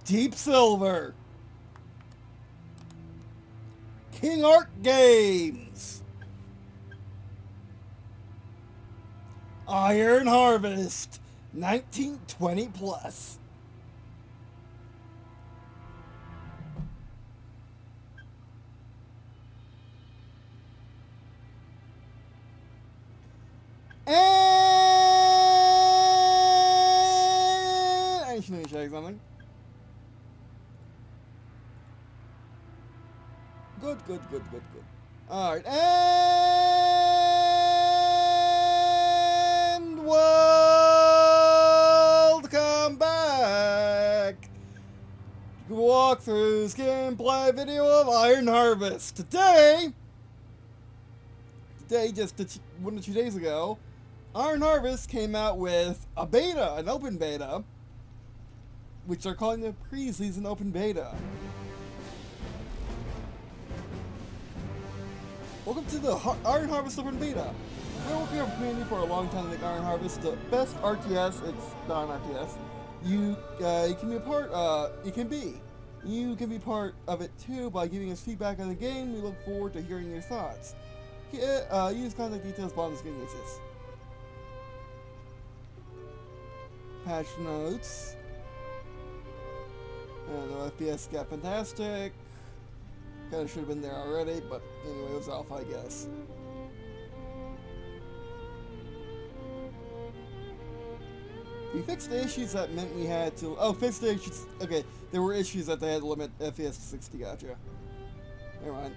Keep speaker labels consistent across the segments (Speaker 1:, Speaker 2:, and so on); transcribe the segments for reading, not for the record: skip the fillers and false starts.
Speaker 1: Deep Silver, King Art Games, Iron Harvest, 1920 plus. And I should maybe check something. Good. Alright, and welcome back. Walkthroughs, gameplay video of Iron Harvest. Today, just 1 or 2 days ago, Iron Harvest came out with a beta, an open beta, which they're calling the pre-season open beta. Welcome to the Iron Harvest Open Beta. We've been working on community for a long time to make Iron Harvest the best RTS. It's not an RTS. You can be a part. You can be part of it too by giving us feedback on the game. We look forward to hearing your thoughts. Use contact details bottom of the screen. Uses. Patch notes. The FPS got fantastic. Kind of should have been there already, but anyway, it was alpha, I guess. We fixed the issues that meant we had to... Oh, fixed the issues... Okay, there were issues that they had to limit FPS to 60, gotcha. Never mind.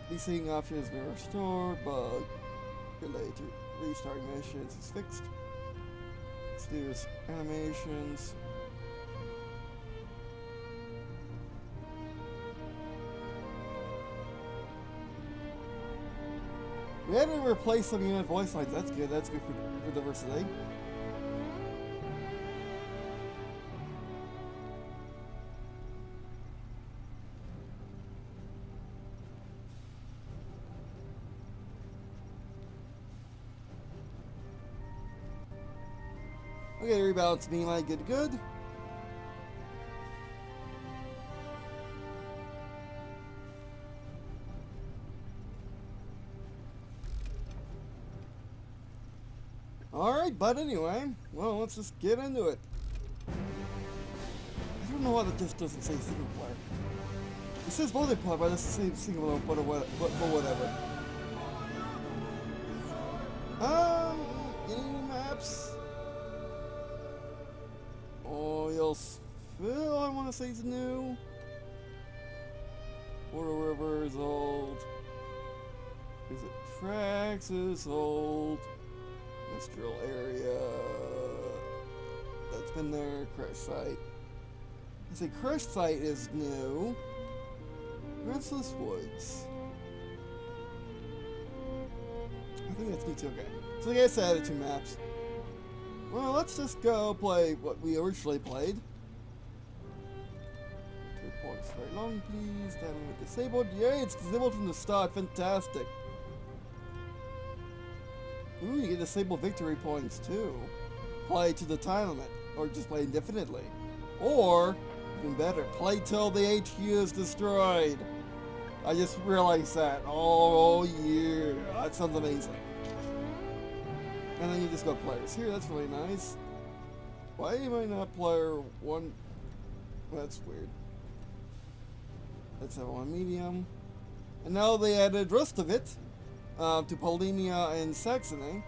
Speaker 1: VCing options have been restored, bug related to restarting missions is fixed. Steers animations. We had to replace some unit voice lines. That's good. That's good for diversity. Okay, rebalance being like good. Alright, but anyway, well, let's just get into it. I don't know why this doesn't say single player. It says multiplayer, but it doesn't say single player, but whatever. Any new maps? Oil Spill, I want to say is new. Water River is old. Is it Frax is old. Industrial area. That's been there. Crush site. I say Crush site is new. Restless Woods. I think that's new too. Okay. So I guess I added 2 maps. Well, let's just go play what we originally played. 3 points very long, please. That one with disabled. Yay, it's disabled from the start. Fantastic. Ooh, you get disabled victory points too. Play to the time limit, or just play indefinitely. Or, even better, play till the HQ is destroyed. I just realized that. Oh yeah, that sounds amazing. And then you just go players here, that's really nice. Why am I not player 1? That's weird. Let's have one medium. And now they added rest of it. To Polenia and Saxony.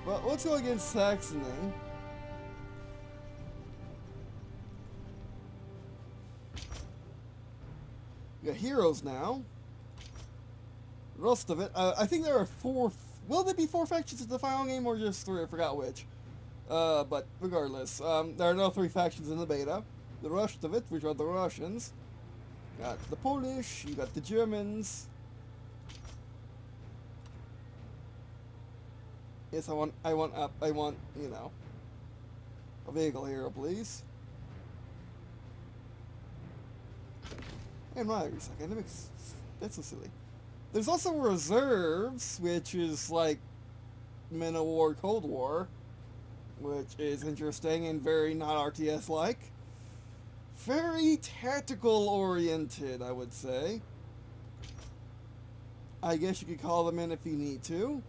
Speaker 1: Well, let's go against Saxony. We got heroes now. The rest of it, I think there are 4. Will there be 4 factions in the final game or just 3? I forgot which. But regardless, there are no 3 factions in the beta. The rest of it, which are the Russians. Got the Polish, you got the Germans. Yes, I want, you know, a vehicle hero, please. And my second, that's so silly. There's also reserves, which is like Men of War, Cold War. which is interesting and very not RTS-like. Very tactical-oriented, I would say. I guess you could call them in if you need to.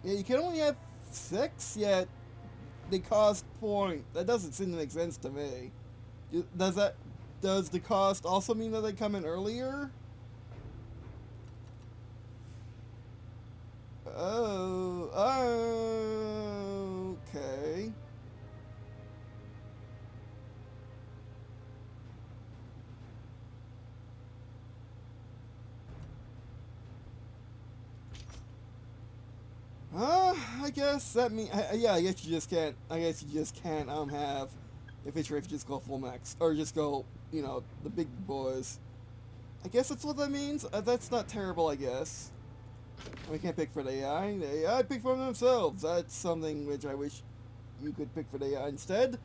Speaker 1: Yeah, you can only have 6, yet they cost point. That doesn't seem to make sense to me. Does the cost also mean that they come in earlier? Oh, okay. I guess that means, yeah, I guess you just can't, have a feature if you just go full max, or just go, you know, the big boys. I guess that's what that means. That's not terrible, I guess. We can't pick for the AI. The AI pick for themselves. That's something which I wish you could pick for the AI instead.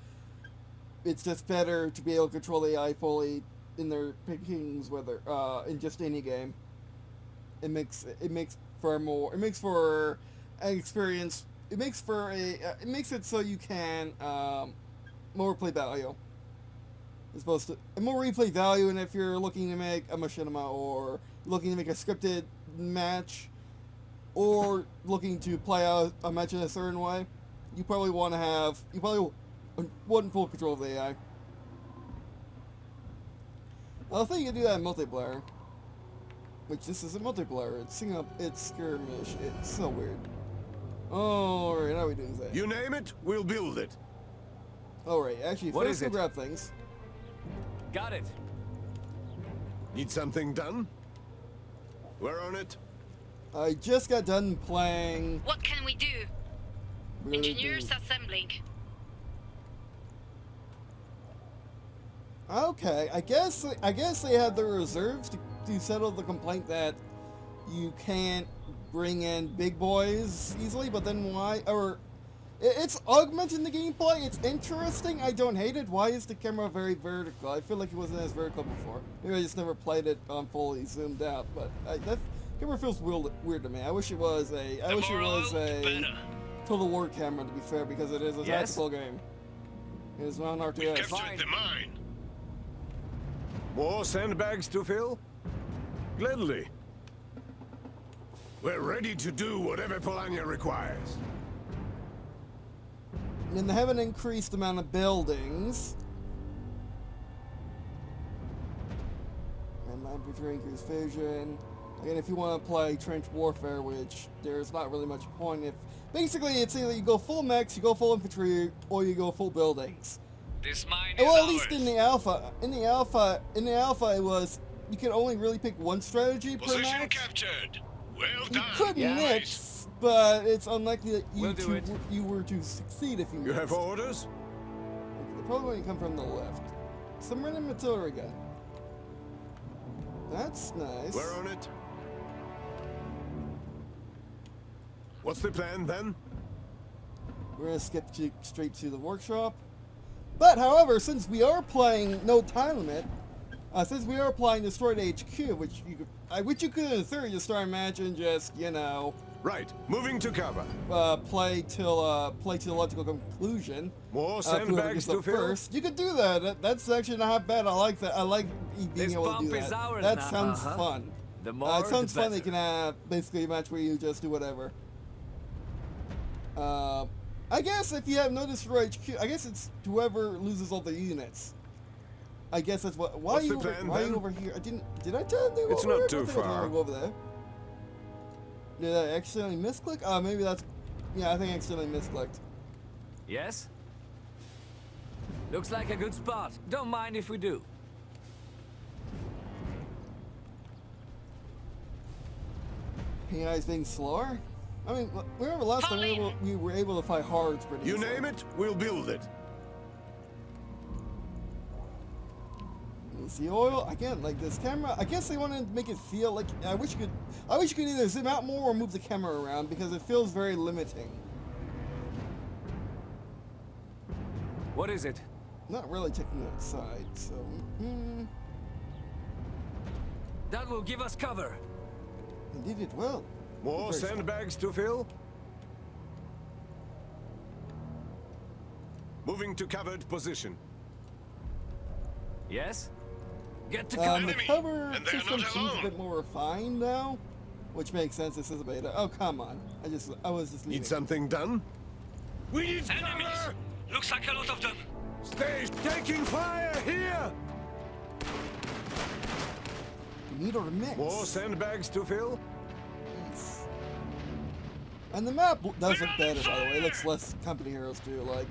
Speaker 1: It's just better to be able to control the AI fully in their pickings, whether in just any game. It makes for an experience. It makes it so you can more replay value. As opposed to more replay value, and if you're looking to make a machinima or looking to make a scripted match, or looking to play out a match in a certain way, you probably want full control of the AI. I think you can do that in multiplayer. Which this isn't multiplayer, it's skirmish. It's so weird. Alright, how are we doing that?
Speaker 2: You name it, we'll build it.
Speaker 1: Alright, actually,
Speaker 3: What
Speaker 1: first
Speaker 3: is
Speaker 1: we'll
Speaker 3: it?
Speaker 1: grab things.
Speaker 3: Got it.
Speaker 2: Need something done? We're on it.
Speaker 1: I just got done playing...
Speaker 4: What can we do? Engineers assembling.
Speaker 1: Okay, I guess they had their reserves to settle the complaint that you can't bring in big boys easily, but then why? Or it's augmenting the gameplay. It's interesting. I don't hate it. Why is the camera very vertical? I feel like it wasn't as vertical before. Maybe I just never played it on fully zoomed out, but that camera feels weird to me. I wish it was a Total War camera, to be fair, because it is a tactical game. It is not an RTS.
Speaker 2: Captured the mine. More sandbags to fill? Gladly. We're ready to do whatever Polania requires.
Speaker 1: And they have an increased amount of buildings. And infantry increased vision. Again, if you want to play trench warfare, which there's not really much point if... Basically, it's either you go full mechs, you go full infantry, or you go full buildings.
Speaker 3: This mine is
Speaker 1: Well, at
Speaker 3: ours.
Speaker 1: least in the alpha, it was you could only really pick one strategy per
Speaker 2: Position
Speaker 1: match.
Speaker 2: captured. Well
Speaker 1: You
Speaker 2: done.
Speaker 1: could
Speaker 3: Yeah.
Speaker 1: mix, but it's unlikely that
Speaker 3: We'll do it.
Speaker 1: you were to succeed if you
Speaker 2: You
Speaker 1: mixed.
Speaker 2: have orders?
Speaker 1: They probably wouldn't come from the left. Some random artillery gun. That's nice.
Speaker 2: We're on it. What's the plan then?
Speaker 1: We're gonna skip straight to the workshop. But, however, since we are playing no time limit, since we are playing Destroy the HQ, which you could in theory just start a match and just, you know,
Speaker 2: Right, moving to cover.
Speaker 1: play till the logical conclusion.
Speaker 2: More
Speaker 1: Whoever
Speaker 2: sandbags
Speaker 1: gets
Speaker 2: to
Speaker 1: up
Speaker 2: fill?
Speaker 1: first. You could do that. That's actually not bad. I like that. I like being
Speaker 3: This
Speaker 1: able to
Speaker 3: bump
Speaker 1: do
Speaker 3: is
Speaker 1: that.
Speaker 3: ours
Speaker 1: That
Speaker 3: now,
Speaker 1: sounds
Speaker 3: uh-huh.
Speaker 1: fun.
Speaker 3: The more,
Speaker 1: It sounds
Speaker 3: the
Speaker 1: fun.
Speaker 3: better.
Speaker 1: You can have basically a match where you just do whatever. I guess if you have no Destroy HQ, I guess it's whoever loses all the units. I guess that's what. Why are
Speaker 2: What's
Speaker 1: you
Speaker 2: the
Speaker 1: over?
Speaker 2: plan,
Speaker 1: Why are you
Speaker 2: then?
Speaker 1: over here? Did I tell you?
Speaker 2: It's not too far.
Speaker 1: Go over there. Did I accidentally misclick? Maybe that's. Yeah, I think I accidentally misclicked.
Speaker 3: Yes? Looks like a good spot. Don't mind if we do.
Speaker 1: You guys being slower? I mean, remember last time we were able to fight hards pretty
Speaker 2: You
Speaker 1: easily.
Speaker 2: name it, we'll build it.
Speaker 1: Is the oil again? Like this camera? I guess they want to make it feel like. I wish you could either zoom out more or move the camera around because it feels very limiting.
Speaker 3: What is it?
Speaker 1: Not really checking outside, so...
Speaker 3: That will give us cover.
Speaker 1: Indeed it will.
Speaker 2: More
Speaker 1: Very smart.
Speaker 2: sandbags to fill? Moving to covered position.
Speaker 3: Yes? Get to
Speaker 1: The
Speaker 3: cover.
Speaker 1: cover
Speaker 2: and they're
Speaker 1: system
Speaker 2: not
Speaker 1: seems a
Speaker 2: alone.
Speaker 1: bit more refined now, which makes sense. This is a beta. Oh, come on. I was just leaving.
Speaker 2: Need something done? We need
Speaker 3: Enemies!
Speaker 2: cover!
Speaker 3: Looks like a lot of them.
Speaker 2: Stay taking fire here!
Speaker 1: Meat or mix?
Speaker 2: More sandbags to fill?
Speaker 1: Yes. And the map does look better, by the way. It looks less company heroes too. Like,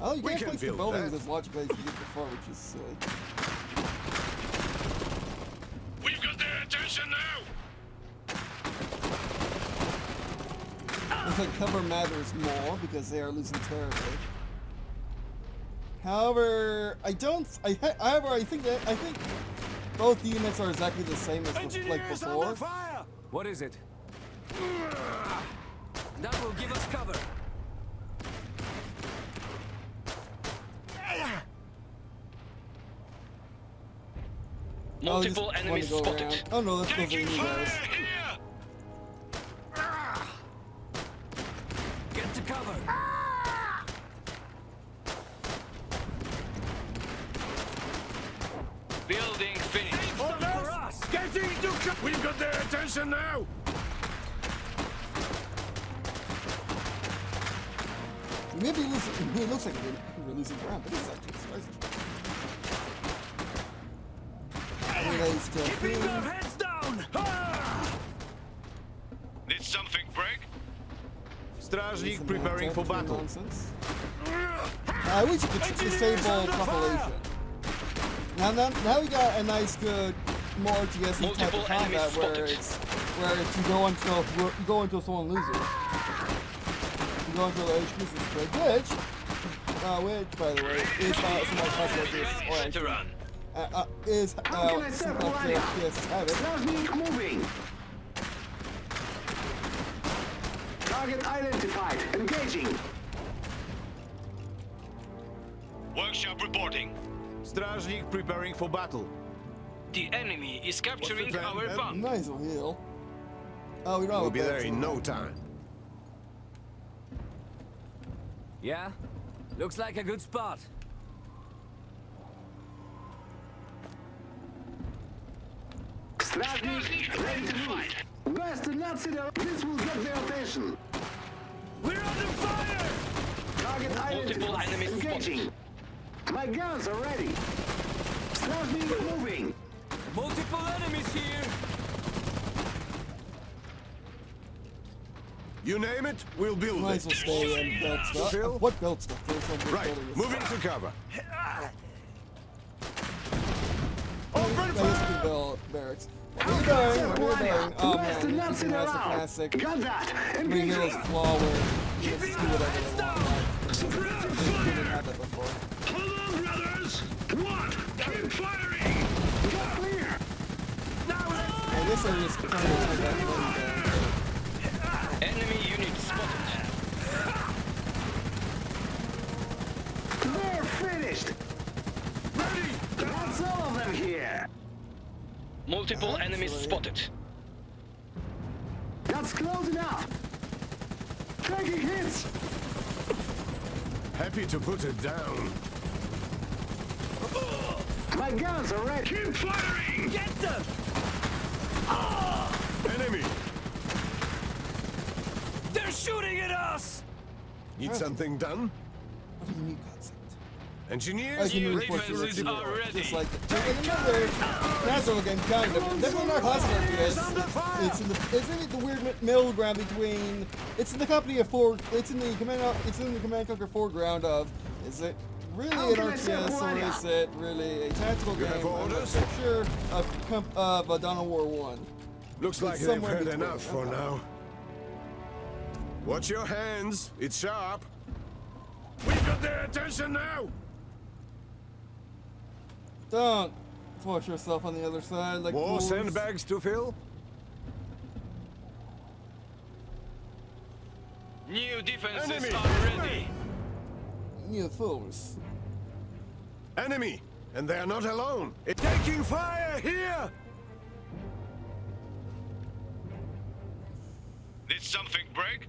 Speaker 1: oh, you
Speaker 2: We
Speaker 1: can't
Speaker 2: can
Speaker 1: place the
Speaker 2: build
Speaker 1: buildings
Speaker 2: that.
Speaker 1: as logically as you did before, which is silly.
Speaker 2: We've got their attention now!
Speaker 1: Looks like cover matters more because they are losing territory. However, I think both units are exactly the same as like
Speaker 2: Engineers
Speaker 1: before.
Speaker 2: under fire!
Speaker 3: What is it? That will give us cover.
Speaker 5: Multiple
Speaker 1: I just
Speaker 5: enemies
Speaker 1: wanna go
Speaker 5: spotted.
Speaker 1: around. Oh no, those are
Speaker 2: Taking
Speaker 1: you
Speaker 2: fire
Speaker 1: guys.
Speaker 2: here!
Speaker 3: Get to cover.
Speaker 5: Building finished.
Speaker 3: For us.
Speaker 2: Getting to cover! We've got their attention now!
Speaker 1: Maybe it looks like we're losing ground, but it's actually surprising. Relays still
Speaker 3: Keeping
Speaker 1: clean.
Speaker 3: their heads down.
Speaker 2: Did something break? Strażnik
Speaker 1: Some
Speaker 2: preparing for
Speaker 1: tactical
Speaker 2: battle.
Speaker 1: nonsense. I wish you could disable compilation. Now we got a nice, good, more GSE type
Speaker 5: Multiple
Speaker 1: of combat
Speaker 5: enemies
Speaker 1: where
Speaker 5: spotted.
Speaker 1: it's you go until someone loses. You go until the HP is great, which by the way is somewhat possible
Speaker 5: Set to run.
Speaker 1: is
Speaker 6: How can I serve
Speaker 1: somewhat
Speaker 6: Melania?
Speaker 1: PS have it.
Speaker 6: Strażnik moving. Target identified. Engaging.
Speaker 2: Workshop reporting. Strażnik preparing for battle.
Speaker 5: The enemy is capturing
Speaker 2: plan,
Speaker 5: our
Speaker 2: Ben?
Speaker 5: bomb.
Speaker 1: Nice little heal. Oh, we don't have
Speaker 2: We'll
Speaker 1: a
Speaker 2: be
Speaker 1: bad
Speaker 2: there in
Speaker 1: team.
Speaker 2: no time.
Speaker 3: Yeah? Looks like a good spot.
Speaker 6: Strażnik ready to fight. Best not sit down. This will get their attention.
Speaker 3: We're under fire!
Speaker 6: Target
Speaker 5: Multiple
Speaker 6: identified.
Speaker 5: enemies
Speaker 6: Engaging. My guns are ready. Strażnik moving.
Speaker 3: Multiple enemies here.
Speaker 2: You name it, we'll build
Speaker 1: Might as
Speaker 2: it.
Speaker 1: well stay and build stuff.
Speaker 2: Phil?
Speaker 1: What build stuff? There's some good
Speaker 2: Right,
Speaker 1: building and
Speaker 2: moving
Speaker 1: stuff.
Speaker 2: to cover.
Speaker 1: I
Speaker 2: Open
Speaker 1: guess we can
Speaker 2: fire!
Speaker 1: build barracks. What are you
Speaker 6: Serve
Speaker 1: doing? What are you
Speaker 6: Melania.
Speaker 1: doing? Oh
Speaker 6: Best
Speaker 1: man,
Speaker 6: not
Speaker 1: you
Speaker 6: sit
Speaker 1: can have the
Speaker 6: around.
Speaker 1: classic
Speaker 6: Got that.
Speaker 1: Three Heroes
Speaker 6: Engaging.
Speaker 1: flaw where you just do whatever they want. Like, we didn't have that before.
Speaker 2: Hold on, brothers! What? Keep firing!
Speaker 6: Clear.
Speaker 1: I guess they're just trying to take that money down.
Speaker 5: Enemy unit spotted.
Speaker 6: They're finished.
Speaker 2: Ready!
Speaker 6: That's all of them here.
Speaker 5: Multiple enemies spotted.
Speaker 6: That's close enough. Taking hits.
Speaker 2: Happy to put it down.
Speaker 6: My guns are ready.
Speaker 2: Keep firing!
Speaker 3: Get them!
Speaker 2: Enemy!
Speaker 3: They're shooting at us!
Speaker 2: Need something done?
Speaker 1: What do you need concept? I
Speaker 2: Engineers,
Speaker 1: can
Speaker 2: ready
Speaker 1: reinforce
Speaker 2: for
Speaker 1: the
Speaker 5: defenses
Speaker 1: rest of
Speaker 5: are
Speaker 1: it.
Speaker 5: ready.
Speaker 1: Just like another natural game, kind of. Definitely not classic RTS. It's in the weird middle ground between. It's in the company of four. It's in the Command Conquer foreground of. Is it really an
Speaker 6: can I say
Speaker 1: RTS or
Speaker 6: Melania?
Speaker 1: is it really a tactical
Speaker 2: You
Speaker 1: game?
Speaker 2: have
Speaker 1: I'm not
Speaker 2: orders?
Speaker 1: so sure of Dawn War 1.
Speaker 2: Looks like they've
Speaker 1: somewhere
Speaker 2: had
Speaker 1: between.
Speaker 2: enough for now. Watch your hands. It's sharp. We've got their attention now.
Speaker 1: Don't force yourself on the other side like
Speaker 2: More
Speaker 1: fools.
Speaker 2: sandbags to fill?
Speaker 5: New defenses
Speaker 2: Enemy!
Speaker 5: are ready.
Speaker 1: new fools.
Speaker 2: Enemy! And they're not alone! It's taking fire here! Did something break?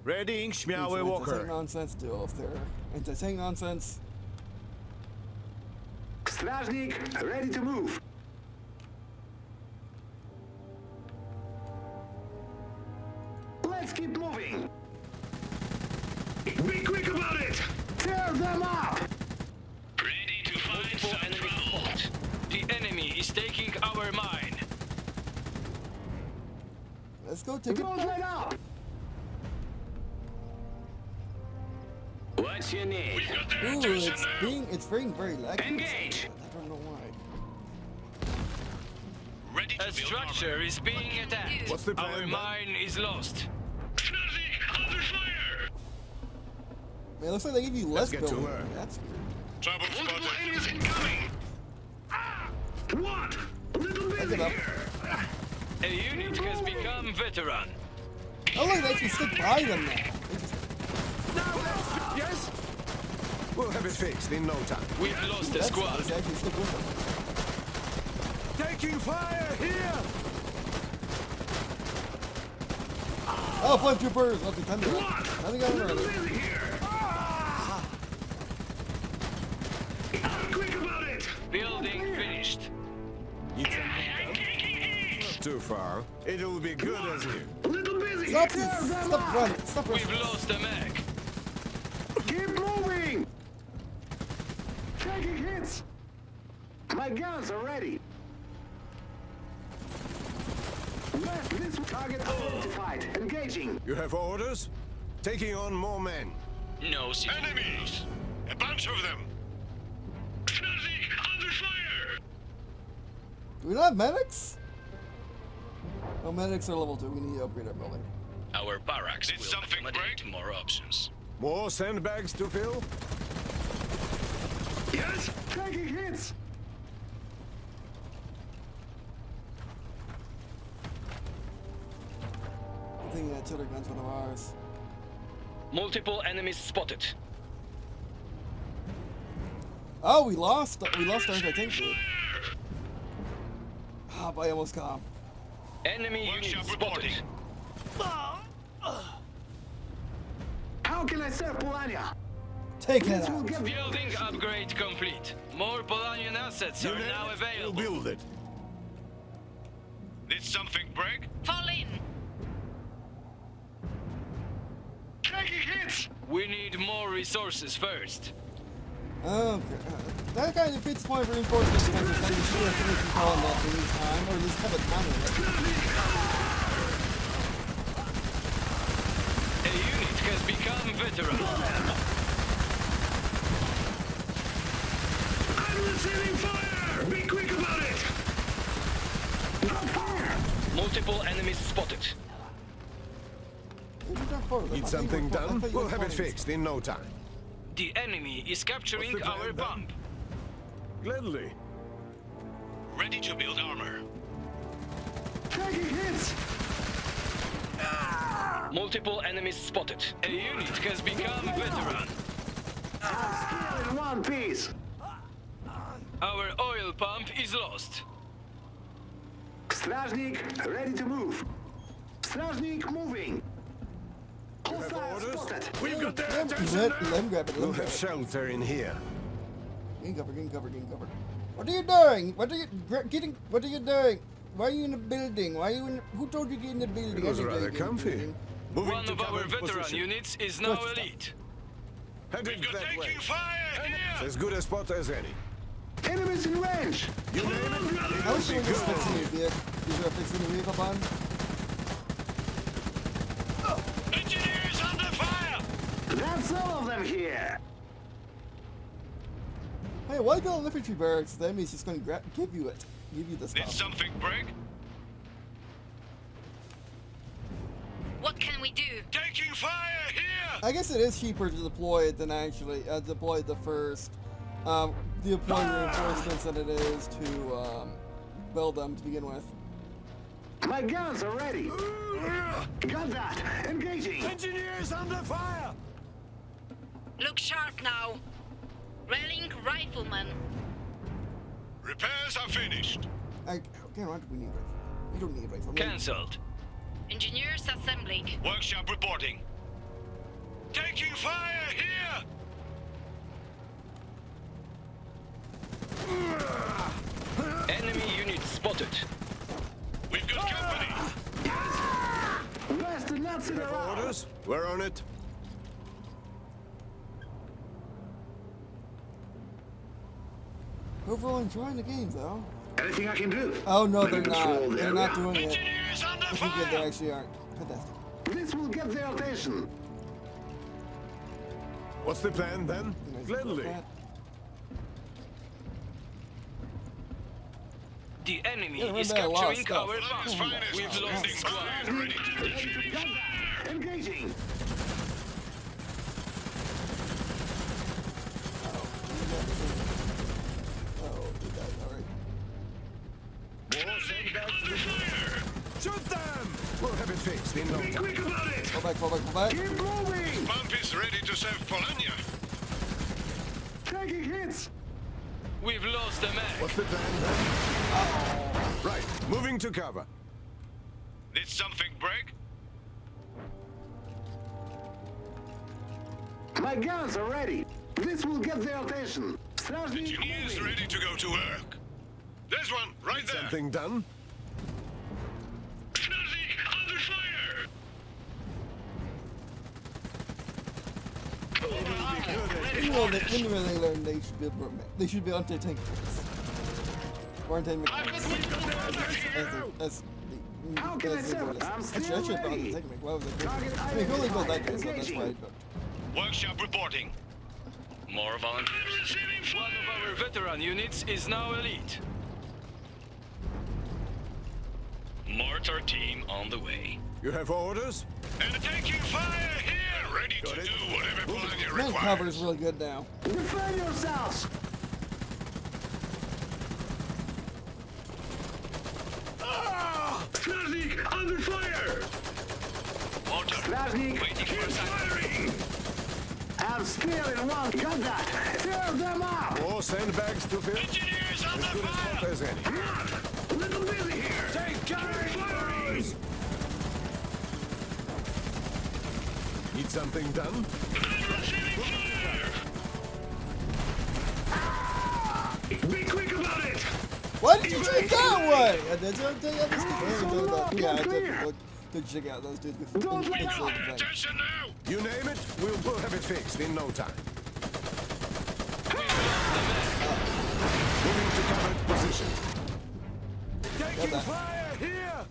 Speaker 2: Readying Schmiawe
Speaker 1: Entertain
Speaker 2: Walker.
Speaker 1: nonsense duel if they're entertaining nonsense.
Speaker 6: Stражник, ready to move. Let's keep moving. Be quick about it. Tear them up.
Speaker 5: Ready to find some trouble. The enemy is taking our mine.
Speaker 1: Let's go take
Speaker 6: Go
Speaker 1: it.
Speaker 6: right up. What's your name?
Speaker 2: We've got their
Speaker 1: Ooh,
Speaker 2: attention now!
Speaker 1: it's being very laggy.
Speaker 6: Engage.
Speaker 1: I don't know why.
Speaker 2: Ready to
Speaker 5: A
Speaker 2: build
Speaker 5: structure
Speaker 2: armor.
Speaker 5: is being attacked.
Speaker 2: What's the plan,
Speaker 5: Our
Speaker 2: then?
Speaker 5: mine is lost.
Speaker 2: Under fire!
Speaker 1: Man, it looks like they give you less
Speaker 2: get to
Speaker 1: building.
Speaker 2: work.
Speaker 1: That's weird.
Speaker 2: Trouble spotted. Incoming!
Speaker 6: What? A little
Speaker 1: Pick
Speaker 6: busy
Speaker 1: it up.
Speaker 6: here.
Speaker 5: A unit has become veteran.
Speaker 1: Oh look, they actually stick by them now. They just,
Speaker 2: Yes? We'll have it fixed in no time.
Speaker 5: We've lost a
Speaker 1: that's
Speaker 5: squad.
Speaker 1: nice. They actually stick with them.
Speaker 2: Taking fire here!
Speaker 1: Oh, flame troopers! I'll defend them.
Speaker 6: What?
Speaker 1: Nothing on
Speaker 6: A little
Speaker 1: early.
Speaker 6: busy here. Be quick about it.
Speaker 5: Building finished.
Speaker 2: Not too far. It'll be good as new.
Speaker 6: A little busy.
Speaker 1: Stop
Speaker 6: Tear
Speaker 1: this!
Speaker 6: them
Speaker 1: Stop
Speaker 6: up.
Speaker 1: running! Stop
Speaker 5: We've
Speaker 1: running!
Speaker 5: lost a mech.
Speaker 6: Keep moving. Taking hits. My guns are ready. Left this target identified. Engaging.
Speaker 2: You have orders? Taking on more men.
Speaker 5: No
Speaker 2: Enemies! A bunch of them! Under fire!
Speaker 1: Do we not have medics? Oh, medics are level 2. We need to upgrade our building.
Speaker 5: Our barracks
Speaker 2: Did
Speaker 5: will
Speaker 2: something
Speaker 5: accommodate
Speaker 2: break?
Speaker 5: more options.
Speaker 2: More sandbags to fill?
Speaker 6: Yes. Taking hits.
Speaker 1: I think that artillery gun's one of ours.
Speaker 5: Multiple enemies spotted.
Speaker 1: Oh, we lost our anti-tank. Ah, but I almost got him.
Speaker 5: Enemy unit
Speaker 2: Workshop
Speaker 5: spotted.
Speaker 2: reporting.
Speaker 6: How can I serve Polania?
Speaker 1: Take it
Speaker 6: This will
Speaker 1: out.
Speaker 6: get
Speaker 5: Building upgrade complete. More Polanian assets are now
Speaker 2: We'll
Speaker 5: available.
Speaker 2: build it. Did something break?
Speaker 4: Fall in.
Speaker 6: taking hits.
Speaker 5: We need more resources first.
Speaker 1: Okay. That kind of fits point of reinforcement defense is that you should have finished calling that any time, or at least have a timer.
Speaker 5: A unit has become veteran.
Speaker 6: I'm receiving fire. Be quick about it. Not fire.
Speaker 5: Multiple enemies spotted.
Speaker 2: Need something done? We'll have it fixed in no time.
Speaker 5: The enemy is capturing
Speaker 2: What's the plan
Speaker 5: our
Speaker 2: then?
Speaker 5: pump.
Speaker 2: Gladly.
Speaker 5: Ready to build armor.
Speaker 6: Taking hits.
Speaker 5: Multiple enemies spotted. A unit has become veteran.
Speaker 6: Skill in one piece.
Speaker 5: Our oil pump is lost.
Speaker 6: Stражник, ready to move. Stражник moving. Hostile
Speaker 2: orders?
Speaker 6: spotted.
Speaker 2: We've got their
Speaker 1: Let
Speaker 2: attention
Speaker 1: him
Speaker 2: now.
Speaker 1: grab it. Let
Speaker 2: We'll
Speaker 1: him grab
Speaker 2: have
Speaker 1: it.
Speaker 2: shelter in here.
Speaker 1: Gain cover, gain cover, gain cover. What are you doing? What are you What are you doing? Why are you in the building? Why are you in? Who told you to get in the building?
Speaker 2: It was
Speaker 1: I didn't
Speaker 2: rather
Speaker 1: get in the
Speaker 2: comfy.
Speaker 1: building.
Speaker 2: Moving
Speaker 5: One
Speaker 2: to
Speaker 5: of our
Speaker 2: cover
Speaker 5: veteran
Speaker 2: position.
Speaker 5: units is now
Speaker 1: Good stuff.
Speaker 5: elite.
Speaker 2: Heading that way.
Speaker 5: fire
Speaker 2: As good a spot as any.
Speaker 6: Enemies in range.
Speaker 2: You name it.
Speaker 1: How is someone just fixing your vehicle? Is there a fixing your vehicle button?
Speaker 5: Engineers under fire!
Speaker 6: That's all of them here.
Speaker 1: Hey, why build an infantry barracks? The enemy's just going to give you it. Give you the
Speaker 2: Did
Speaker 1: stuff.
Speaker 2: something break?
Speaker 4: What can we do?
Speaker 2: Taking fire here!
Speaker 1: I guess it is cheaper to deploy it than actually deploy the first. Deploy reinforcements than it is to build them to begin with.
Speaker 6: My guns are ready. Got that. Engaging.
Speaker 2: Engineers under fire!
Speaker 4: Look sharp now. Railing rifleman.
Speaker 2: Repairs are finished.
Speaker 1: Okay, right, we need rifle. We don't need rifle.
Speaker 5: Cancelled.
Speaker 4: Engineers assembling.
Speaker 2: Workshop reporting. Taking fire here!
Speaker 5: Enemy unit spotted.
Speaker 2: We've got company.
Speaker 6: Where's the Nazi around?
Speaker 2: Orders? We're on it.
Speaker 1: Overall enjoying the game though.
Speaker 6: Anything I can do?
Speaker 1: Oh no,
Speaker 6: Let
Speaker 1: they're
Speaker 6: me control
Speaker 1: not.
Speaker 6: the
Speaker 1: They're not
Speaker 6: area.
Speaker 1: doing it.
Speaker 2: Engineers under
Speaker 1: I think they
Speaker 2: fire!
Speaker 1: actually aren't. Fantastic.
Speaker 6: This will get their attention.
Speaker 2: What's the plan then?
Speaker 1: Nice
Speaker 2: Gladly.
Speaker 1: about that.
Speaker 5: The enemy
Speaker 1: Yeah,
Speaker 5: is
Speaker 1: remember I lost
Speaker 5: capturing
Speaker 1: stuff.
Speaker 5: our
Speaker 2: Last
Speaker 5: bomb.
Speaker 2: finest.
Speaker 5: We've lost the squad.
Speaker 2: Ready to
Speaker 6: Got that. Engaging.
Speaker 1: Oh, you guys, alright.
Speaker 2: More sandbags to the fire! Shoot them! We'll have it fixed in no
Speaker 6: Be
Speaker 2: time.
Speaker 6: quick about it.
Speaker 1: Fall back, fall back, fall back.
Speaker 6: Keep moving.
Speaker 2: Pump is ready to serve Polania.
Speaker 6: Taking hits.
Speaker 5: We've lost the mech.
Speaker 2: What's the plan then? Right, moving to cover. Did something break?
Speaker 6: My guns are ready. This will get their attention. Strasznik
Speaker 2: Engineers
Speaker 6: moving.
Speaker 2: ready to go to work. There's one, right there. Something done? Strasznik under fire!
Speaker 1: You know, when they learn, they should be anti-tank units. Or anti-mech. That's
Speaker 6: How can I serve it? I'm
Speaker 1: Actually, I
Speaker 6: still
Speaker 1: should have
Speaker 6: ready.
Speaker 1: anti-tank mech. Why was I
Speaker 6: Target
Speaker 1: I mean, who only built that
Speaker 6: identified.
Speaker 1: guy, so that's why I
Speaker 6: Engaging.
Speaker 1: built.
Speaker 2: Workshop reporting.
Speaker 5: More volunteers. One of our veteran units is now elite. Mortar team on the way.
Speaker 2: You have orders? And taking fire here! Ready to do whatever Polania
Speaker 1: Man, cover is really good now.
Speaker 6: Defend yourselves.
Speaker 2: Strasznik under fire!
Speaker 5: Mortar.
Speaker 6: Strasznik,
Speaker 5: Waiting for
Speaker 6: keep
Speaker 5: assignment.
Speaker 6: firing. I'm still in one. Got that. Tear them up.
Speaker 2: More sandbags to fill.
Speaker 5: Engineers on the
Speaker 2: As good a spot
Speaker 5: fire.
Speaker 2: as any.
Speaker 6: Little busy here.
Speaker 2: Take cover! Need something done?
Speaker 6: Be quick about it.
Speaker 1: Why did you take that way? And then you take out this yeah, I took check out those dudes before.
Speaker 6: Don't let
Speaker 1: It's
Speaker 6: up.
Speaker 1: like the thing.
Speaker 2: Attention now! You name it, we'll have it fixed in no time. Moving to covered position.
Speaker 1: Taking
Speaker 2: fire here!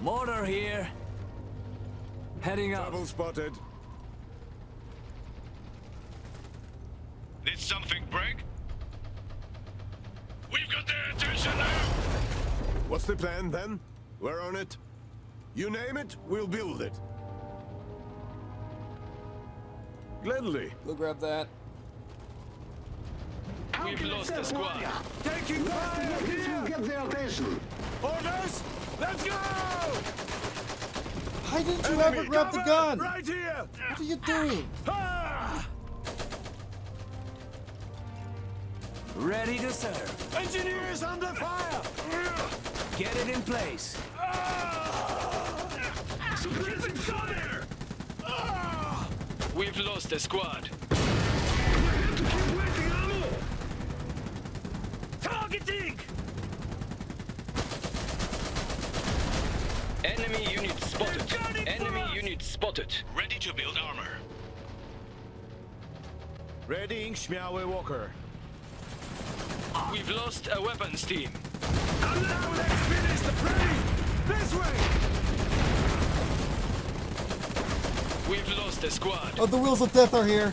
Speaker 3: Mortar here. Heading up.
Speaker 2: Trouble spotted. Did something break? We've got their attention now! What's the plan then? We're on it. You name it, we'll build it. Gladly.
Speaker 1: Go grab that.
Speaker 6: How
Speaker 5: We've
Speaker 6: can I
Speaker 5: lost the
Speaker 6: serve
Speaker 5: squad.
Speaker 6: Polania?
Speaker 2: Taking
Speaker 6: This will get their attention.
Speaker 2: Orders! Let's go!
Speaker 1: Why didn't you ever grab the gun?
Speaker 2: Right here!
Speaker 1: What are you doing?
Speaker 2: Ah!
Speaker 3: Ready to serve.
Speaker 2: Engineers under fire!
Speaker 3: Get it in place.
Speaker 2: Suppressing fire!
Speaker 5: We've lost the squad.
Speaker 2: Targeting!
Speaker 5: Enemy unit spotted. Enemy unit spotted.
Speaker 2: Ready to build armor. Readying Śmiały Walker.
Speaker 5: We've lost a weapons team.
Speaker 2: And now let's finish the parade! This way!
Speaker 5: We've lost the squad.
Speaker 1: Oh, the wheels of death are here.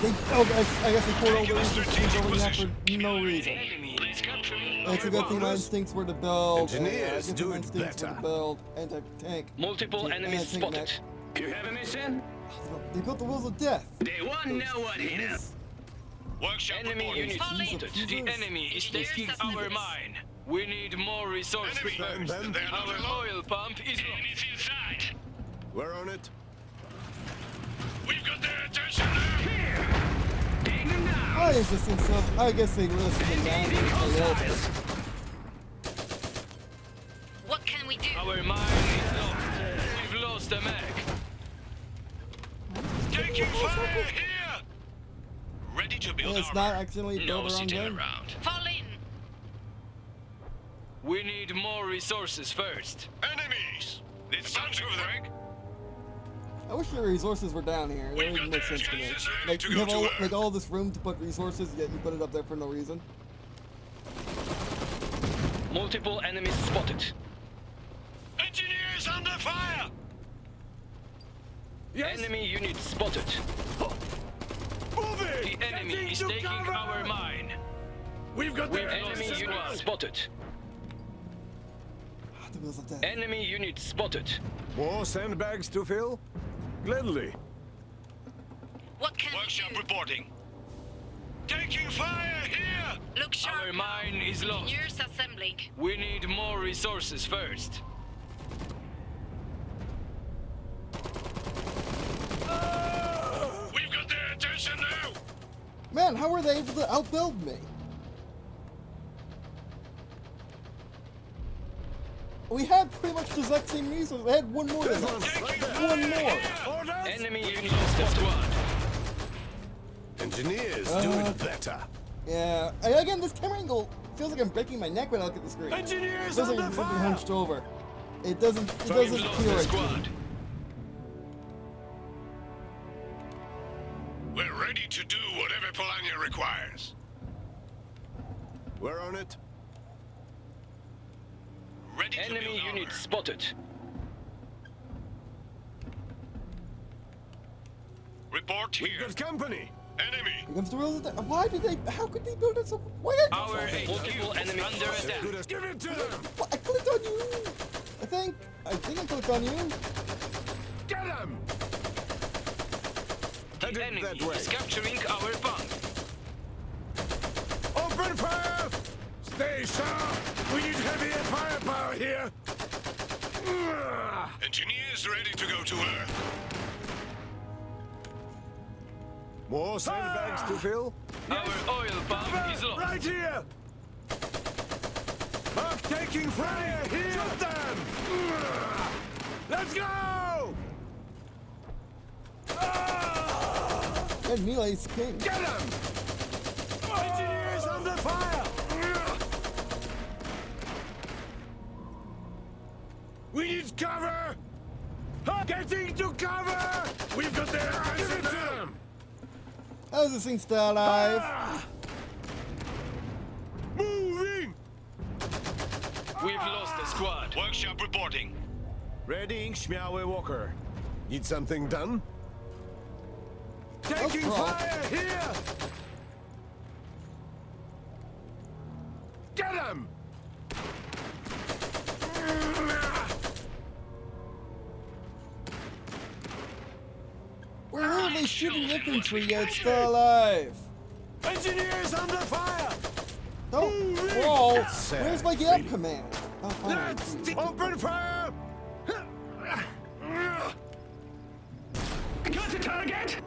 Speaker 5: The mech.
Speaker 1: I guess they poured all the wheels of
Speaker 2: strategic
Speaker 1: death over that
Speaker 2: position.
Speaker 1: for no reason.
Speaker 5: Enemy is capturing
Speaker 1: It's a good thing my
Speaker 2: Orders.
Speaker 1: instincts were to build.
Speaker 2: Engineers
Speaker 1: good
Speaker 2: do
Speaker 1: thing my
Speaker 2: it
Speaker 1: instincts were to
Speaker 2: better.
Speaker 1: build anti-tank.
Speaker 5: Multiple
Speaker 1: Tank-
Speaker 5: enemies
Speaker 1: anti-tank mech.
Speaker 5: spotted.
Speaker 6: You have a mission?
Speaker 1: They built the wheels of death.
Speaker 6: They won't know what hit them.
Speaker 2: Workshop
Speaker 5: Enemy
Speaker 2: reporting.
Speaker 5: unit
Speaker 4: Falling.
Speaker 5: spotted. The enemy is taking
Speaker 4: Engineers
Speaker 5: our
Speaker 4: assembly.
Speaker 5: mine. We need more resources
Speaker 2: Enemy.
Speaker 5: first.
Speaker 2: Then they're not
Speaker 5: Our
Speaker 2: alone.
Speaker 5: oil pump is lost.
Speaker 2: inside. We're on it.
Speaker 5: We've got their attention now. Here. Take them down.
Speaker 1: Why is this thing so... I guess they listed it down
Speaker 5: Engaging
Speaker 1: a little bit.
Speaker 5: hostiles.
Speaker 4: What can we do?
Speaker 5: Our mine is lost. We've lost the mech. Taking fire here. Ready to build
Speaker 1: It's not accidentally built around them.
Speaker 4: Fall in.
Speaker 5: We need more resources first.
Speaker 2: Enemies! Did something over there?
Speaker 1: I wish the resources were down here. That would make sense to me. Like, you have all this room to put resources, yet you put it up there for no reason.
Speaker 5: Multiple enemies spotted.
Speaker 2: Engineers under fire!
Speaker 5: Yes. Enemy unit spotted.
Speaker 2: Moving!
Speaker 5: The enemy is taking our mine.
Speaker 2: We've got the
Speaker 5: enemy unit spotted.
Speaker 1: The wheels of death.
Speaker 5: Enemy unit spotted.
Speaker 2: More sandbags to fill? Gladly.
Speaker 4: What can
Speaker 5: Workshop
Speaker 4: we do?
Speaker 5: reporting. Taking fire here!
Speaker 4: Look sharp.
Speaker 5: Our mine is lost.
Speaker 4: Engineers assembling.
Speaker 5: We need more resources first. We've got their attention now!
Speaker 1: Man, how were they able to outbuild me? We had pretty much the exact same resources. I had one more than us. One more.
Speaker 5: Enemy unit lost the squad.
Speaker 2: Engineers do it better.
Speaker 1: Yeah. Again, this camera angle feels like I'm breaking my neck when I look at the screen.
Speaker 2: Engineers
Speaker 1: It feels like
Speaker 2: under
Speaker 1: I'm really
Speaker 2: fire!
Speaker 1: hunched over. It doesn't
Speaker 5: We've
Speaker 1: feel
Speaker 5: lost
Speaker 1: right
Speaker 5: the
Speaker 1: to
Speaker 5: squad.
Speaker 1: me.
Speaker 2: We're ready to do whatever Polania requires. We're on it.
Speaker 5: Ready enemy unit spotted.
Speaker 2: Report here. We've got company. Enemy.
Speaker 1: Here comes the wheels of death. Why did they? How could they build it so? Why did
Speaker 5: Our multiple enemy under attack.
Speaker 2: Give it to them.
Speaker 1: What? I clicked on you. I think I clicked on you.
Speaker 2: Get him.
Speaker 5: The enemy is capturing our punk.
Speaker 2: Open fire! Stay sharp! We need heavier firepower here! Engineers ready to go to Earth. More sandbags to fill?
Speaker 5: Our oil pump is lost.
Speaker 2: Right here! Mark taking fire here! Shoot them! Let's go!
Speaker 1: And Melee's king.
Speaker 2: Get him! Engineers under fire! We need cover! Getting to cover! We've got their eyes on them!
Speaker 1: How's this thing still alive?
Speaker 2: Moving!
Speaker 5: We've lost the squad. Workshop reporting.
Speaker 2: Readying Schmiawe Walker. Need something done?
Speaker 1: Taking
Speaker 2: fire here! Get him!
Speaker 1: We're literally shooting infantry yet still alive.
Speaker 2: Engineers under fire!
Speaker 1: Don't crawl. Where's my get up command? Oh,
Speaker 2: Let's open fire!
Speaker 5: Got a target!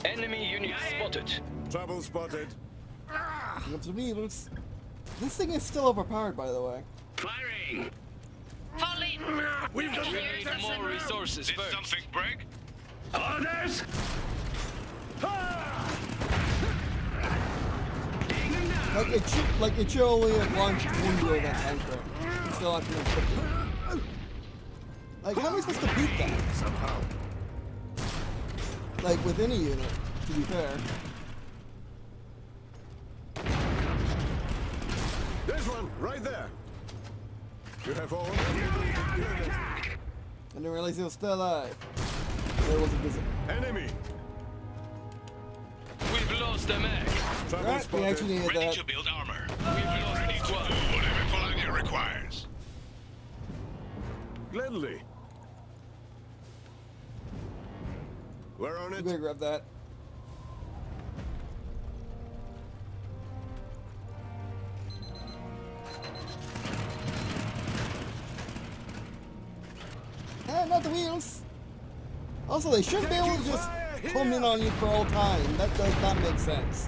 Speaker 5: Enemy unit spotted.
Speaker 2: Trouble spotted.
Speaker 1: Up to me, This thing is still overpowered, by the way.
Speaker 5: Firing!
Speaker 4: Fall in.
Speaker 2: We've got
Speaker 5: We need more resources
Speaker 2: Did
Speaker 5: first.
Speaker 2: something break?
Speaker 5: Orders!
Speaker 1: Like it should only have launched one during that time frame. It's still not gonna put it. Like, how am I supposed to beat that?
Speaker 2: Somehow.
Speaker 1: Like, with any unit, to be fair.
Speaker 2: There's one, right there. You have all.
Speaker 1: I didn't realize he was still alive. There wasn't visible.
Speaker 2: Enemy.
Speaker 5: We've lost the mech.
Speaker 2: Trouble
Speaker 1: Right, we
Speaker 2: spotted.
Speaker 1: actually needed
Speaker 5: Ready
Speaker 1: that.
Speaker 5: to build armor. We've lost the squad.
Speaker 2: Whatever Polania requires. Gladly. We're on
Speaker 1: You
Speaker 2: it.
Speaker 1: better grab that. Ah, not the wheels. Also, they shouldn't be able to just come in on you for all time. That does not make sense.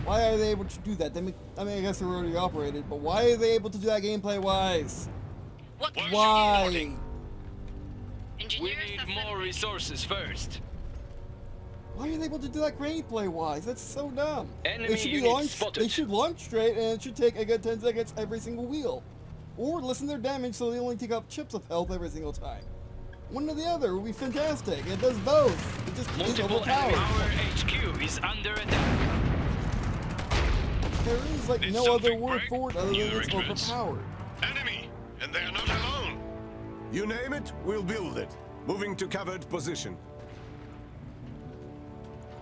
Speaker 1: Why are they able to do that? I mean, I guess they're already operated, but why are they able to do that gameplay-wise?
Speaker 4: What?
Speaker 1: Why?
Speaker 5: We
Speaker 4: Engineers
Speaker 5: need
Speaker 4: assembling.
Speaker 5: more resources first.
Speaker 1: Why are they able to do that gameplay-wise? That's so dumb.
Speaker 5: Enemy
Speaker 1: They should be
Speaker 5: unit
Speaker 1: launched.
Speaker 5: spotted.
Speaker 1: They should launch straight, and it should take a good 10 seconds every single wheel, or lessen their damage so they only take up chips of health every single time. One or the other would be fantastic. It does both. It just is
Speaker 5: Multiple enemy.
Speaker 1: overpowered.
Speaker 5: Our HQ is under attack.
Speaker 1: There is like
Speaker 2: Did
Speaker 1: no other
Speaker 2: something
Speaker 1: word
Speaker 2: break?
Speaker 1: for it other than
Speaker 2: New
Speaker 1: it's
Speaker 2: recruits.
Speaker 1: overpowered.
Speaker 2: Enemy, and they are not alone. You name it, we'll build it. Moving to covered position.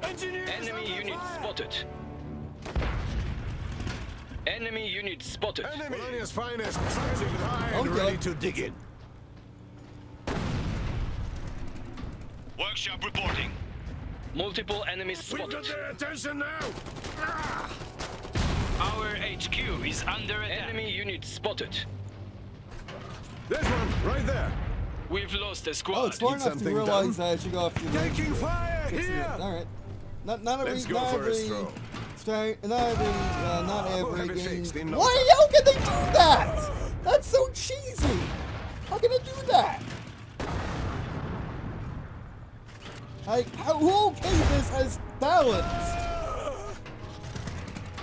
Speaker 5: Enemy unit spotted. Enemy unit spotted.
Speaker 2: Enemy! Polonia's finest, sizing high and
Speaker 1: Okay.
Speaker 2: ready to dig in.
Speaker 5: Workshop reporting. Multiple enemies
Speaker 2: We've
Speaker 5: spotted.
Speaker 2: got their attention now! Ah!
Speaker 5: Our HQ is under attack. Enemy unit spotted.
Speaker 2: There's one, right there.
Speaker 5: We've lost a
Speaker 1: Oh,
Speaker 5: squad.
Speaker 1: it's smart enough to
Speaker 2: something
Speaker 1: realize
Speaker 2: done?
Speaker 1: that I should go after the
Speaker 2: Taking fire
Speaker 1: fix it.
Speaker 2: here!
Speaker 1: All right. Not every.
Speaker 2: Let's go
Speaker 1: not
Speaker 2: for a
Speaker 1: every.
Speaker 2: stroll.
Speaker 1: Not
Speaker 2: We'll
Speaker 1: every
Speaker 2: have it
Speaker 1: game.
Speaker 2: fixed in no
Speaker 1: Why?
Speaker 2: time.
Speaker 1: How can they do that? That's so cheesy. How can they do that? Like, who okayed this as balanced?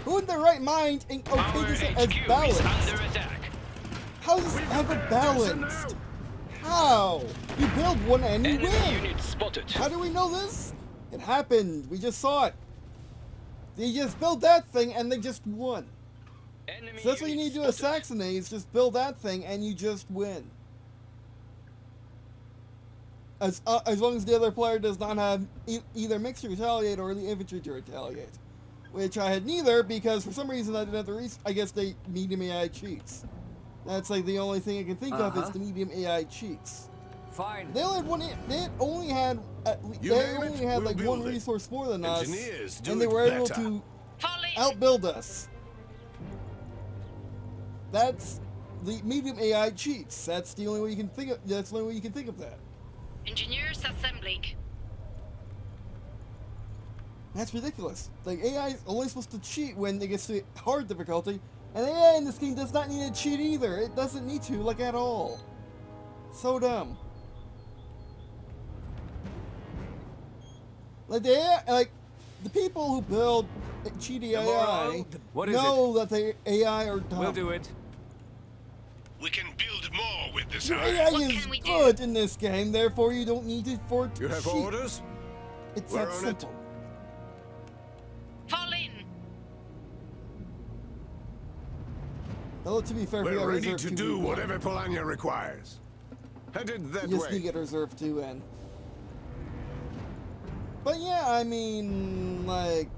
Speaker 1: Who in their right mind and
Speaker 5: Our
Speaker 1: okayed this as
Speaker 5: HQ is
Speaker 1: balanced?
Speaker 5: under attack.
Speaker 1: How does this ever balanced? How? You build one and you
Speaker 5: Enemy
Speaker 1: win.
Speaker 5: unit spotted.
Speaker 1: How do we know this? It happened. We just saw it. They just built that thing and they just won.
Speaker 5: Enemy
Speaker 1: So that's what you
Speaker 5: unit
Speaker 1: need to do
Speaker 5: spotted.
Speaker 1: assassinate, is just build that thing and you just win. As long as the other player does not have either mix to retaliate or the infantry to retaliate. Which I had neither because for some reason I didn't have the I guess they medium AI cheats. That's like the only thing I can think of is the medium AI cheats.
Speaker 3: Fine.
Speaker 1: They only had one. They only had.
Speaker 2: You
Speaker 1: They
Speaker 2: name it,
Speaker 1: only had
Speaker 2: we'll
Speaker 1: like
Speaker 2: build
Speaker 1: one
Speaker 2: it.
Speaker 1: resource more than us,
Speaker 2: Engineers do
Speaker 1: and they
Speaker 2: it
Speaker 1: were able
Speaker 2: better.
Speaker 1: to
Speaker 4: Fall in.
Speaker 1: outbuild us. That's the medium AI cheats. That's the only way you can think of. That's the only way you can think of that.
Speaker 4: Engineers assembling.
Speaker 1: That's ridiculous. Like AI is only supposed to cheat when it gets to hard difficulty, and AI in this game does not need to cheat either. It doesn't need to, like at all. So dumb. Like the people who build cheaty AI
Speaker 3: morale, what is
Speaker 1: know that the AI are dumb.
Speaker 3: We'll do it.
Speaker 2: We can build more with this
Speaker 1: Your
Speaker 2: iron.
Speaker 1: AI
Speaker 4: What
Speaker 1: is
Speaker 4: can we do?
Speaker 1: good in this game, therefore you don't need it for it to
Speaker 2: You have
Speaker 1: cheat.
Speaker 2: orders?
Speaker 1: It's
Speaker 2: We're
Speaker 1: that
Speaker 2: on it.
Speaker 1: simple.
Speaker 4: Fall in.
Speaker 1: Although to be fair, we
Speaker 2: We're
Speaker 1: got
Speaker 2: ready
Speaker 1: reserve
Speaker 2: to
Speaker 1: 2
Speaker 2: do
Speaker 1: v1.
Speaker 2: whatever Polania requires. Headed that
Speaker 1: You just need
Speaker 2: way.
Speaker 1: to get reserve 2 in. But yeah, I mean, like,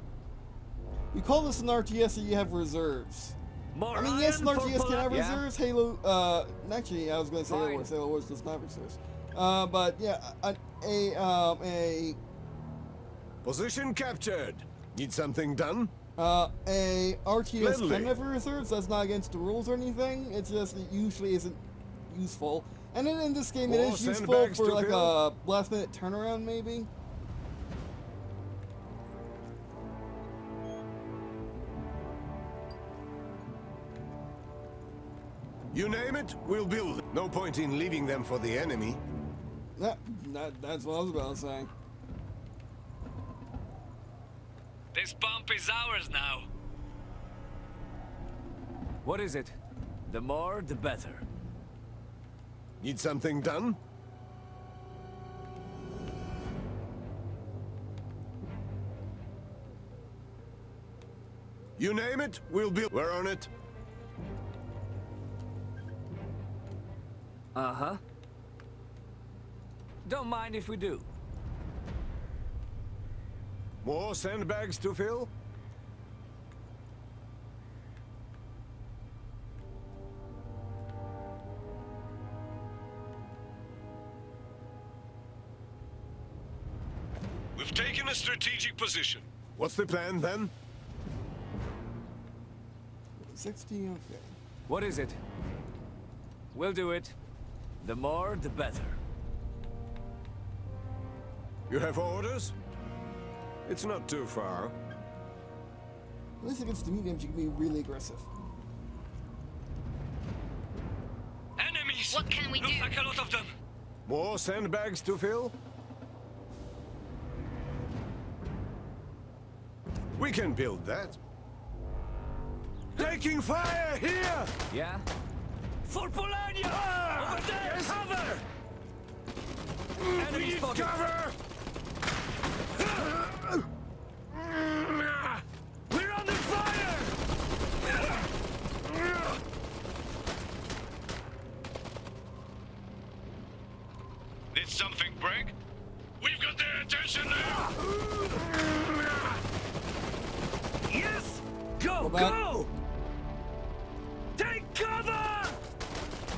Speaker 1: you call this an RTS so you have reserves.
Speaker 3: More
Speaker 1: I mean, yes, an
Speaker 3: iron for
Speaker 1: RTS can have
Speaker 3: Yeah.
Speaker 1: reserves. Halo, actually, I was going to say Halo
Speaker 3: Fine.
Speaker 1: Wars. Halo Wars does not have reserves. But yeah, a
Speaker 2: Position captured. Need something done?
Speaker 1: a RTS
Speaker 2: Gladly.
Speaker 1: can have reserves. That's not against the rules or anything. It's just it usually isn't useful. And then in this game, it
Speaker 2: More
Speaker 1: is useful
Speaker 2: sandbags
Speaker 1: for
Speaker 2: to
Speaker 1: like
Speaker 2: fill?
Speaker 1: a last-minute turnaround, maybe.
Speaker 2: You name it, we'll build it. No point in leaving them for the enemy.
Speaker 1: That's what I was about to say.
Speaker 5: This bump is ours now.
Speaker 3: What is it? The more, the better.
Speaker 2: Need something done? You name it, we'll build. We're on it.
Speaker 3: Uh-huh. Don't mind if we do.
Speaker 2: More sandbags to fill? We've taken a strategic position. What's the plan then?
Speaker 1: 16, okay.
Speaker 3: What is it? We'll do it. The more, the better.
Speaker 2: You have orders? It's not too far.
Speaker 1: At least against the mediums, you can be really aggressive.
Speaker 5: Enemies!
Speaker 4: What can we
Speaker 5: Looks
Speaker 4: do?
Speaker 5: like a lot of them.
Speaker 2: More sandbags to fill? We can build that. Taking fire here!
Speaker 3: Yeah?
Speaker 5: For Polania! Over there!
Speaker 2: Yes.
Speaker 5: Cover!
Speaker 3: Enemy
Speaker 2: Need
Speaker 3: spotted.
Speaker 2: cover!
Speaker 5: We're under fire! Did something break? We've got their attention now! Yes! Go,
Speaker 1: back.
Speaker 5: go! Take cover!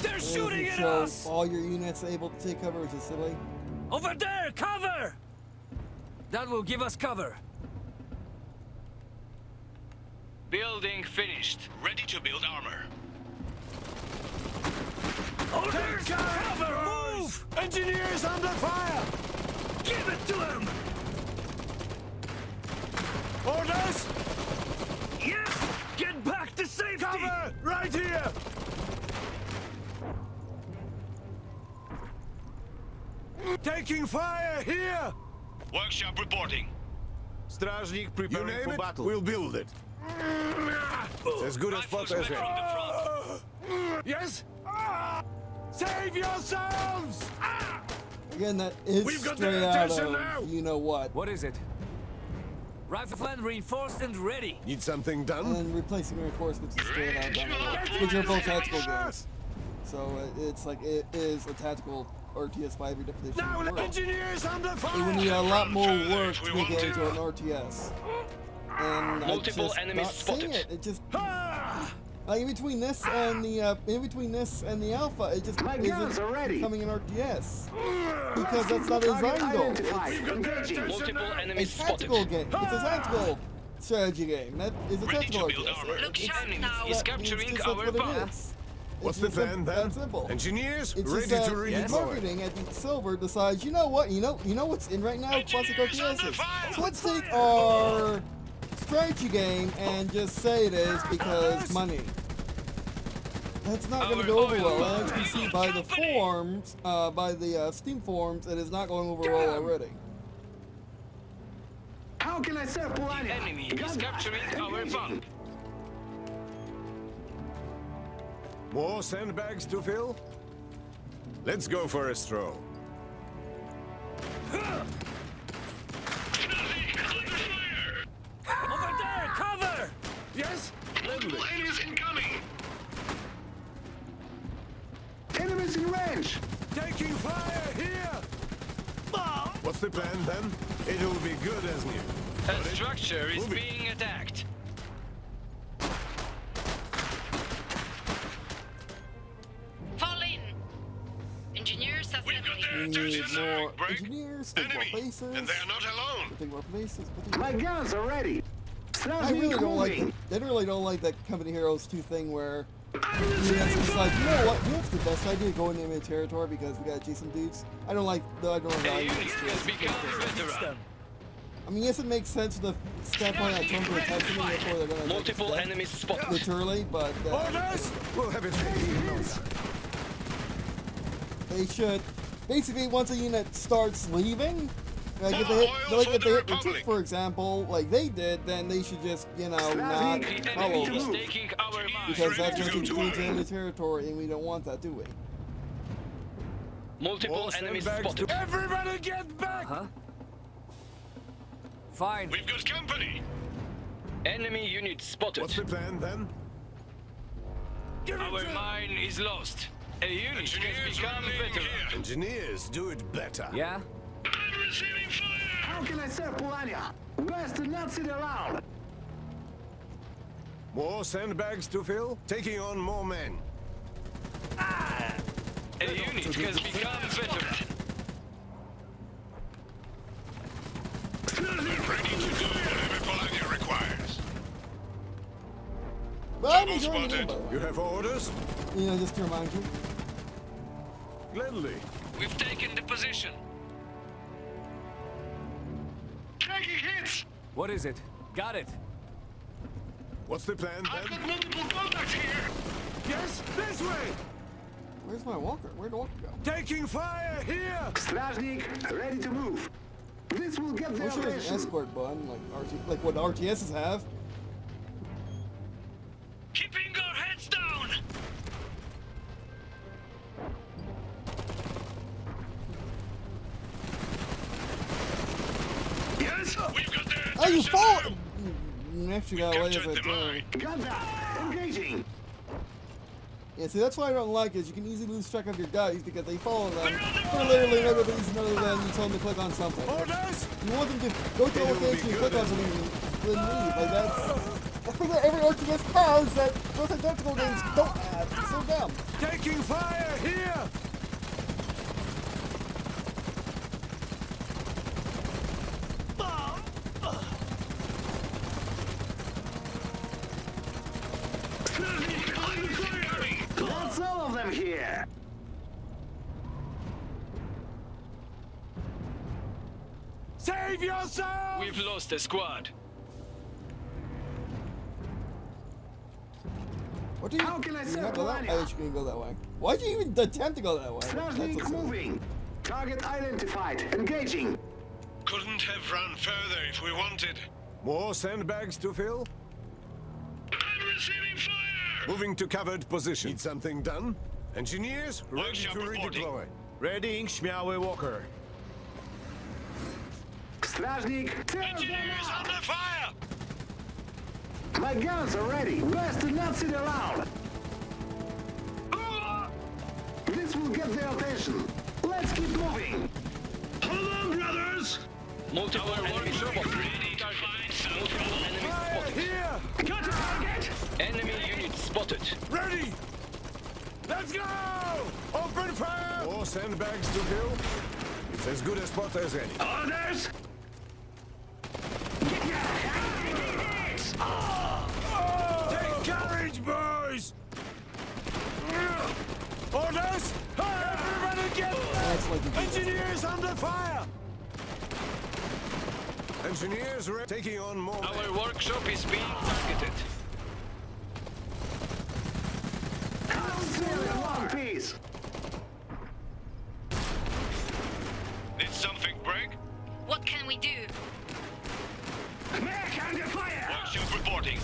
Speaker 5: They're
Speaker 1: Does
Speaker 5: shooting
Speaker 1: it
Speaker 5: at
Speaker 1: show
Speaker 5: us!
Speaker 1: all your units able to take cover, which is silly.
Speaker 5: Over there, cover!
Speaker 3: That will give us cover.
Speaker 5: Building finished. Ready to build armor. Orders! Cover! Move!
Speaker 2: Engineers under fire!
Speaker 5: Give it to him!
Speaker 2: Orders!
Speaker 5: Yes! Get back to safety!
Speaker 2: Cover! Right here! Taking fire here!
Speaker 5: Workshop reporting.
Speaker 2: Stражник preparing for battle. We'll build it. As good as
Speaker 5: Rifles
Speaker 2: spot as
Speaker 5: back
Speaker 2: any.
Speaker 5: from the front.
Speaker 2: Yes? Save yourselves!
Speaker 1: Again, that is
Speaker 2: We've got
Speaker 1: straight
Speaker 2: their
Speaker 1: out
Speaker 2: attention now.
Speaker 1: of you know what.
Speaker 3: What is it? Rifleman reinforced and ready.
Speaker 2: Need something done?
Speaker 1: And replacing reinforcements is straight out of Dynamite, which are both tactical games. So it's like it is a tactical RTS by every definition.
Speaker 2: Now,
Speaker 1: of the word.
Speaker 2: engineers under
Speaker 1: It would
Speaker 2: fire!
Speaker 1: need a lot more work
Speaker 5: We
Speaker 1: to make
Speaker 5: want
Speaker 1: it into
Speaker 5: to.
Speaker 1: an RTS. And
Speaker 5: Multiple
Speaker 1: I'm just
Speaker 5: enemies
Speaker 1: not seeing
Speaker 5: spotted.
Speaker 1: it. It just
Speaker 2: Ah!
Speaker 1: like in between this and the alpha, it just
Speaker 6: My guns
Speaker 1: isn't
Speaker 6: are ready.
Speaker 1: becoming an RTS because that's not a
Speaker 6: Target
Speaker 1: design goal.
Speaker 6: identified.
Speaker 2: We've got their
Speaker 6: Engaging.
Speaker 2: attention
Speaker 5: Multiple
Speaker 2: now.
Speaker 1: It's a
Speaker 5: enemies
Speaker 1: tactical
Speaker 5: spotted.
Speaker 1: game. It's a tactical strategy game. That is a
Speaker 5: Ready
Speaker 1: tactical
Speaker 5: to build
Speaker 1: RTS.
Speaker 5: armor.
Speaker 4: Look sharp
Speaker 5: Enemy
Speaker 4: now.
Speaker 5: is
Speaker 1: That means
Speaker 5: capturing
Speaker 1: just
Speaker 5: our
Speaker 1: that's what it
Speaker 5: bomb.
Speaker 1: is.
Speaker 2: What's
Speaker 1: It's
Speaker 2: the
Speaker 1: just
Speaker 2: plan
Speaker 1: that
Speaker 2: then?
Speaker 1: simple.
Speaker 2: Engineers
Speaker 1: It's
Speaker 2: ready
Speaker 1: just
Speaker 2: to
Speaker 1: that
Speaker 2: redeploy.
Speaker 1: marketing at Deep Silver decides, you know what, you know what's in right now, classic
Speaker 5: Engineers under
Speaker 1: RTSs.
Speaker 5: fire!
Speaker 1: So let's take our strategy game and just say it is because money. That's not going to go over well. As you can see by the forums, by the Steam forums, it is not going over well already.
Speaker 6: How can I serve
Speaker 5: The
Speaker 6: Polania?
Speaker 5: enemy is
Speaker 6: Gun
Speaker 5: capturing our
Speaker 6: engaging.
Speaker 5: bomb.
Speaker 2: More sandbags to fill? Let's go for a stroll.
Speaker 5: Over there, cover!
Speaker 2: Yes? Lovely.
Speaker 5: Enemies incoming!
Speaker 6: Enemies in range.
Speaker 2: Taking fire here! What's the plan then? It'll be good as new.
Speaker 5: A structure is
Speaker 2: Move it.
Speaker 5: being attacked.
Speaker 4: Fall in. Engineers assembling.
Speaker 1: We need more engineers, take more bases,
Speaker 5: not alone.
Speaker 1: take more bases.
Speaker 6: My guns are ready.
Speaker 1: I really don't like
Speaker 6: moving.
Speaker 1: that. I really don't like that Company Heroes 2 thing where it's just like, you know what? You know what's the best idea? Go into enemy territory because we got adjacent dudes. I don't like. I don't
Speaker 5: A
Speaker 1: value
Speaker 5: unit
Speaker 1: this.
Speaker 5: has become veteran.
Speaker 1: I mean, yes, it makes sense from the standpoint that terms of attention, and therefore they're going to
Speaker 5: Multiple enemies spotted.
Speaker 1: literally, but
Speaker 2: Orders? We'll have it ready in no time.
Speaker 1: they should basically once a unit starts leaving. Like if they hit retreat, for example, like they did, then they should just, you know, not
Speaker 5: The
Speaker 1: follow
Speaker 5: enemy is
Speaker 1: them.
Speaker 5: taking our mine.
Speaker 1: Because that's going to include enemy territory, and we don't want that, do we?
Speaker 5: Multiple
Speaker 2: More
Speaker 5: enemies
Speaker 2: sandbags to...
Speaker 5: spotted.
Speaker 2: Everybody get back!
Speaker 3: Huh? Fine.
Speaker 5: We've got company. Enemy unit spotted.
Speaker 2: What's the plan then?
Speaker 5: Our mine is lost. A unit has become veteran.
Speaker 2: Engineers do it better.
Speaker 3: Yeah?
Speaker 5: I'm receiving fire.
Speaker 6: How can I serve Polania? Best to not sit around.
Speaker 2: More sandbags to fill? Taking on more men.
Speaker 5: A unit has become veteran. Ready to do whatever Polania requires.
Speaker 1: But I'm enjoying the game, by the way.
Speaker 2: You have orders?
Speaker 1: You know, just to remind you.
Speaker 2: Gladly.
Speaker 5: We've taken the position.
Speaker 3: What is it? Got it.
Speaker 2: What's the plan
Speaker 5: I've
Speaker 2: then?
Speaker 5: got multiple contacts here.
Speaker 2: Yes, this way!
Speaker 1: Where's my walker? Where'd the walker go?
Speaker 2: Taking fire here!
Speaker 6: Strajnik, ready to move. This will get
Speaker 1: I
Speaker 6: their
Speaker 1: wish there was an
Speaker 6: attention.
Speaker 1: escort button, like what RTSs have.
Speaker 5: Keeping our heads down. Yes, we've got their
Speaker 1: Oh, you
Speaker 5: attention
Speaker 1: fall!
Speaker 5: now.
Speaker 1: Actually got away
Speaker 5: Captured
Speaker 1: with it
Speaker 5: the mine.
Speaker 1: too.
Speaker 6: Got that. Engaging.
Speaker 1: Yeah, see, that's why I don't like it, is you can easily lose track of your guys because they follow them for literally no reason other than you tell them to click on something.
Speaker 2: Orders!
Speaker 1: You want them to go to a
Speaker 2: It'll be
Speaker 1: location and click
Speaker 2: good.
Speaker 1: on something and then leave. Like that's a thing that every RTS has that most identical games don't have. It's so dumb.
Speaker 2: Taking fire here!
Speaker 6: That's all of them here.
Speaker 2: Save yourself!
Speaker 5: We've lost a squad.
Speaker 1: What do you?
Speaker 6: How can I
Speaker 1: you
Speaker 6: serve
Speaker 1: not go that? I
Speaker 6: Melania?
Speaker 1: guess you can go that way. Why'd you even attempt to go that way? That's
Speaker 6: Strajnik
Speaker 1: so silly.
Speaker 6: moving. Target identified. Engaging.
Speaker 2: Couldn't have run further if we wanted. More sandbags to fill?
Speaker 5: I'm receiving fire.
Speaker 2: Moving to covered position. Need something done? Engineers, ready
Speaker 5: Workshop
Speaker 2: to
Speaker 5: reporting.
Speaker 2: redeploy.
Speaker 7: Readying śmiały walker.
Speaker 6: Strajnik, tear them
Speaker 5: Engineers
Speaker 6: out.
Speaker 5: under fire.
Speaker 6: My guns are ready. Best to not sit around. This will get their attention. Let's keep moving.
Speaker 5: Hold on, brothers. Multiple enemies spotted. Ready to find some trouble.
Speaker 2: Fire here!
Speaker 5: Got a target. Enemy unit spotted.
Speaker 2: Ready! Let's go! Open fire! More sandbags to fill? It's as good a spot as any.
Speaker 5: Orders.
Speaker 2: Take courage, boys! Orders! Everybody get
Speaker 1: That's like you do.
Speaker 2: Engineers under fire! Engineers taking on more.
Speaker 5: Our workshop is being targeted.
Speaker 6: Still in one piece.
Speaker 5: Did something break?
Speaker 4: What can we do?
Speaker 5: Mech under fire. Workshop reporting.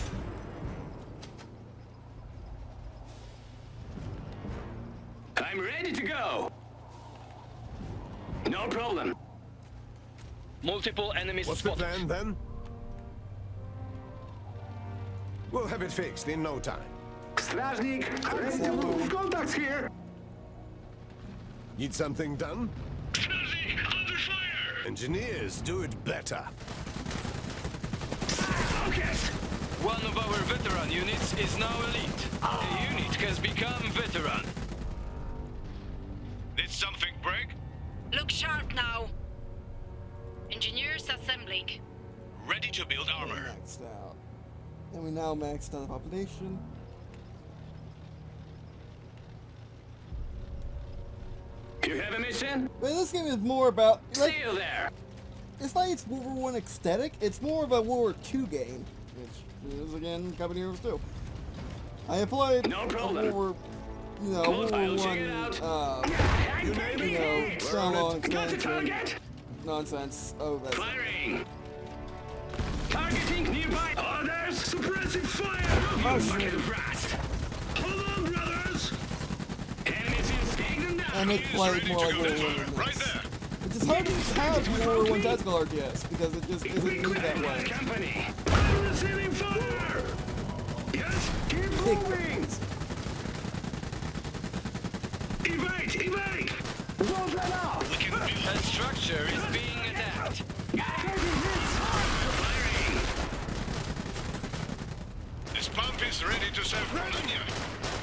Speaker 5: I'm ready to go. No problem. Multiple enemies
Speaker 2: What's the
Speaker 5: spotted.
Speaker 2: plan then? We'll have it fixed in no time.
Speaker 6: Strajnik, ready to move. Contacts here.
Speaker 2: Need something done?
Speaker 5: Snazzy, under fire.
Speaker 2: Engineers do it better.
Speaker 5: Focus. One of our veteran units is now elite. The unit has become veteran. Did something break?
Speaker 4: Look sharp now. Engineers assembling.
Speaker 5: Ready to build
Speaker 1: We're
Speaker 5: armor.
Speaker 1: maxed out. And we now maxed out the population.
Speaker 5: You have a mission?
Speaker 1: But this game is more about like,
Speaker 5: See you there.
Speaker 1: it's like it's World War I aesthetic. It's more of a World War II game, which is again Company Heroes 2. I have played
Speaker 5: No
Speaker 1: a
Speaker 5: problem.
Speaker 1: World War, World
Speaker 5: I'll
Speaker 1: War
Speaker 5: check it out.
Speaker 1: song
Speaker 5: Got a
Speaker 1: expansion
Speaker 5: target.
Speaker 1: nonsense. Oh, that's
Speaker 5: Firing. Targeting nearby. Orders. Suppressive fire. You fucking rats. Hold on, brothers. Enemies in taken down.
Speaker 1: and it played more like World War I than
Speaker 5: Right
Speaker 1: this.
Speaker 5: there.
Speaker 1: Which is hard to have World War I tactical RTS because it just isn't made that way.
Speaker 5: Company. I'm receiving fire. Yes.
Speaker 6: Keep
Speaker 1: Big
Speaker 6: moving.
Speaker 1: things.
Speaker 5: Evade. Evade.
Speaker 6: Don't let out.
Speaker 5: A structure is being attacked. This pump is ready to serve Polonia.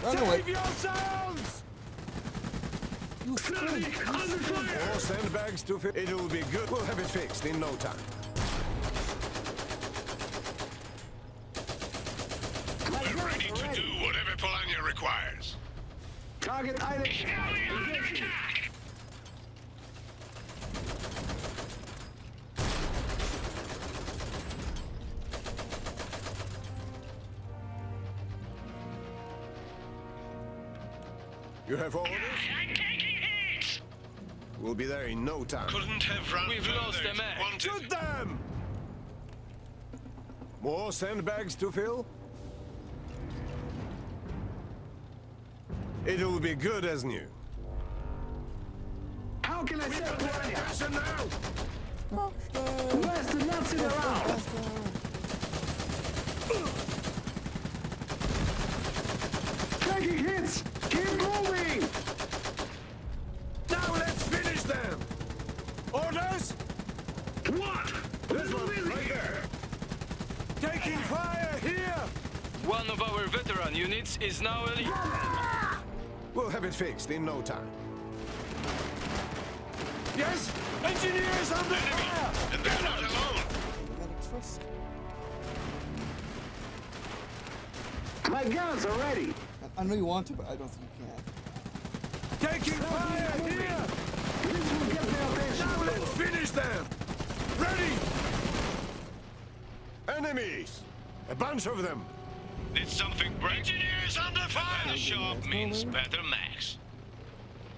Speaker 1: Run away.
Speaker 2: Save yourselves!
Speaker 1: You scream.
Speaker 5: Under fire.
Speaker 2: More sandbags to fill. It'll be good. We'll have it fixed in no time.
Speaker 5: We're ready to do whatever Polonia requires.
Speaker 6: Target identified.
Speaker 5: Under attack.
Speaker 2: You have orders?
Speaker 5: I'm taking hits!
Speaker 2: We'll be there in no time.
Speaker 5: Couldn't have run. We've lost a mech.
Speaker 2: Shoot them! More sandbags to fill? It'll be good as new.
Speaker 6: How can I say Polania?
Speaker 2: Listen now!
Speaker 6: Where's the Nazi around? Taking hits! Keep moving!
Speaker 2: Now let's finish them! Orders?
Speaker 5: What?
Speaker 2: This one right there! Taking fire here!
Speaker 5: One of our veteran units is now elite.
Speaker 2: We'll have it fixed in no time. Yes? Engineers on the fire!
Speaker 5: And they're not alone!
Speaker 1: Medics first.
Speaker 6: My guns are ready!
Speaker 1: I know you want to, but I don't think you can.
Speaker 2: Taking fire here!
Speaker 6: This will get their attention!
Speaker 2: Now let's finish them! Ready! Enemies! A bunch of them!
Speaker 5: Did something break? Engineers under fire! Better shop means better mechs.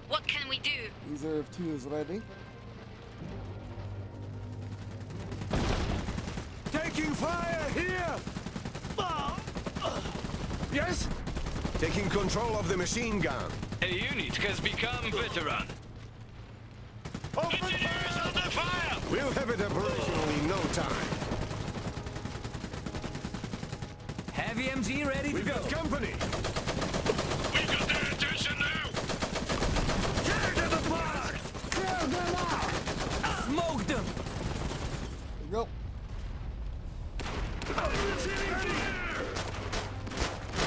Speaker 4: What can we do?
Speaker 1: Reserve 2 is ready.
Speaker 2: Taking fire here! Yes? Taking control of the machine gun.
Speaker 5: A unit has become veteran.
Speaker 2: Open
Speaker 5: Engineers
Speaker 2: fire!
Speaker 5: under fire!
Speaker 2: We'll have it operational in no time.
Speaker 3: Heavy MG ready to
Speaker 2: We've
Speaker 3: go.
Speaker 2: got company!
Speaker 5: We got their attention now!
Speaker 2: Tear to the block!
Speaker 6: Clear them out!
Speaker 3: Smoke them.
Speaker 1: Here we go.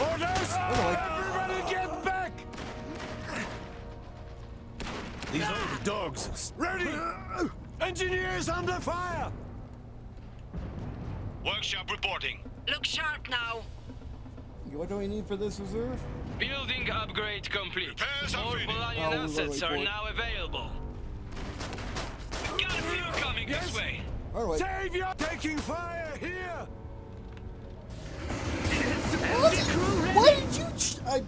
Speaker 2: Orders! Everybody get back! These old dogs. Ready! Engineers under fire!
Speaker 5: Workshop reporting.
Speaker 4: Look sharp now.
Speaker 1: What do we need for this reserve?
Speaker 5: Building upgrade complete.
Speaker 2: Repairs are
Speaker 5: All
Speaker 2: finished.
Speaker 5: Polanian
Speaker 1: Oh, we'll
Speaker 5: assets
Speaker 1: wait
Speaker 5: are
Speaker 1: for it.
Speaker 5: now available. Got a few coming
Speaker 2: Yes?
Speaker 5: this way.
Speaker 1: Alright.
Speaker 2: Savior! Taking fire here!
Speaker 1: Why did you because I told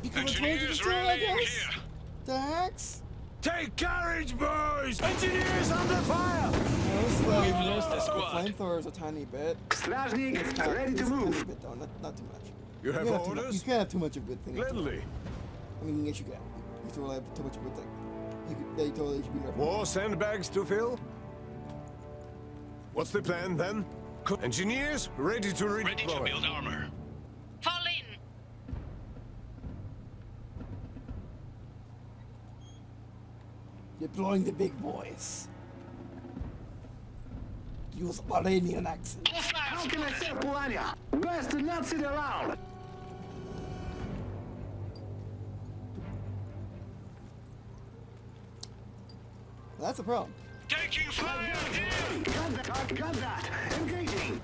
Speaker 1: you to
Speaker 5: Engineers
Speaker 1: do it, I
Speaker 5: rallying
Speaker 1: guess?
Speaker 5: here.
Speaker 1: The hex?
Speaker 2: Take courage, boys! Engineers under fire!
Speaker 1: We've
Speaker 5: lost a squad.
Speaker 1: Flamethrower is a tiny bit.
Speaker 6: Strajnik,
Speaker 1: It's not-
Speaker 6: ready to
Speaker 1: it's a tiny
Speaker 6: move!
Speaker 1: bit though, not too much.
Speaker 2: You have
Speaker 1: can't have too
Speaker 2: orders?
Speaker 1: you can't have too much of a good thing.
Speaker 2: Gladly.
Speaker 1: I mean, yes you can. You totally have too much of a good thing. They totally should be nerfed.
Speaker 2: More sandbags to fill? What's the plan then? Engineers ready to redeploy.
Speaker 5: Ready to build armor.
Speaker 4: Fall in.
Speaker 1: Deploying the big boys. Use Iranian accent.
Speaker 6: How can I say Polania? Where's the Nazi around?
Speaker 1: That's a problem.
Speaker 5: Taking fire here!
Speaker 6: Got that! Engaging!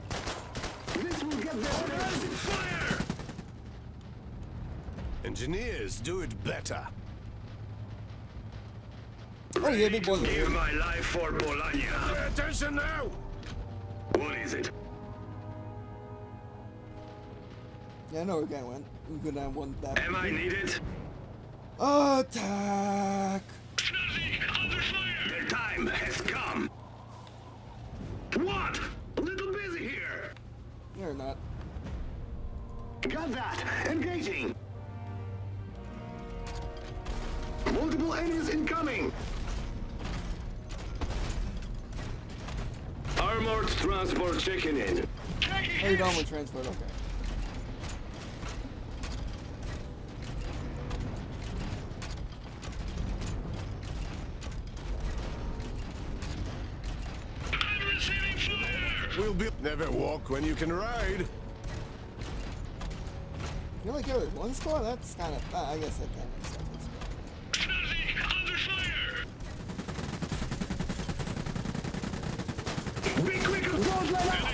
Speaker 6: This will get their attention!
Speaker 5: Fire!
Speaker 2: Engineers do it better.
Speaker 1: Oh yeah, big boys.
Speaker 5: Give my life for Polania.
Speaker 2: Pay attention now!
Speaker 5: What is it?
Speaker 1: Yeah, I know we're gonna win. We're gonna win that.
Speaker 5: Am I needed?
Speaker 1: Attack!
Speaker 5: Snazzy, under fire! The time has come. What? A little busy here.
Speaker 1: You're not.
Speaker 6: Got that! Engaging! Multiple enemies incoming!
Speaker 5: Armored transport checking in.
Speaker 1: Oh, you don't want transport, okay.
Speaker 5: I'm receiving fire!
Speaker 2: We'll be never walk when you can ride.
Speaker 1: You only carry one squad? That's kind of. I guess that can make sense.
Speaker 5: Snazzy, under fire! Be quick!
Speaker 6: Don't let up!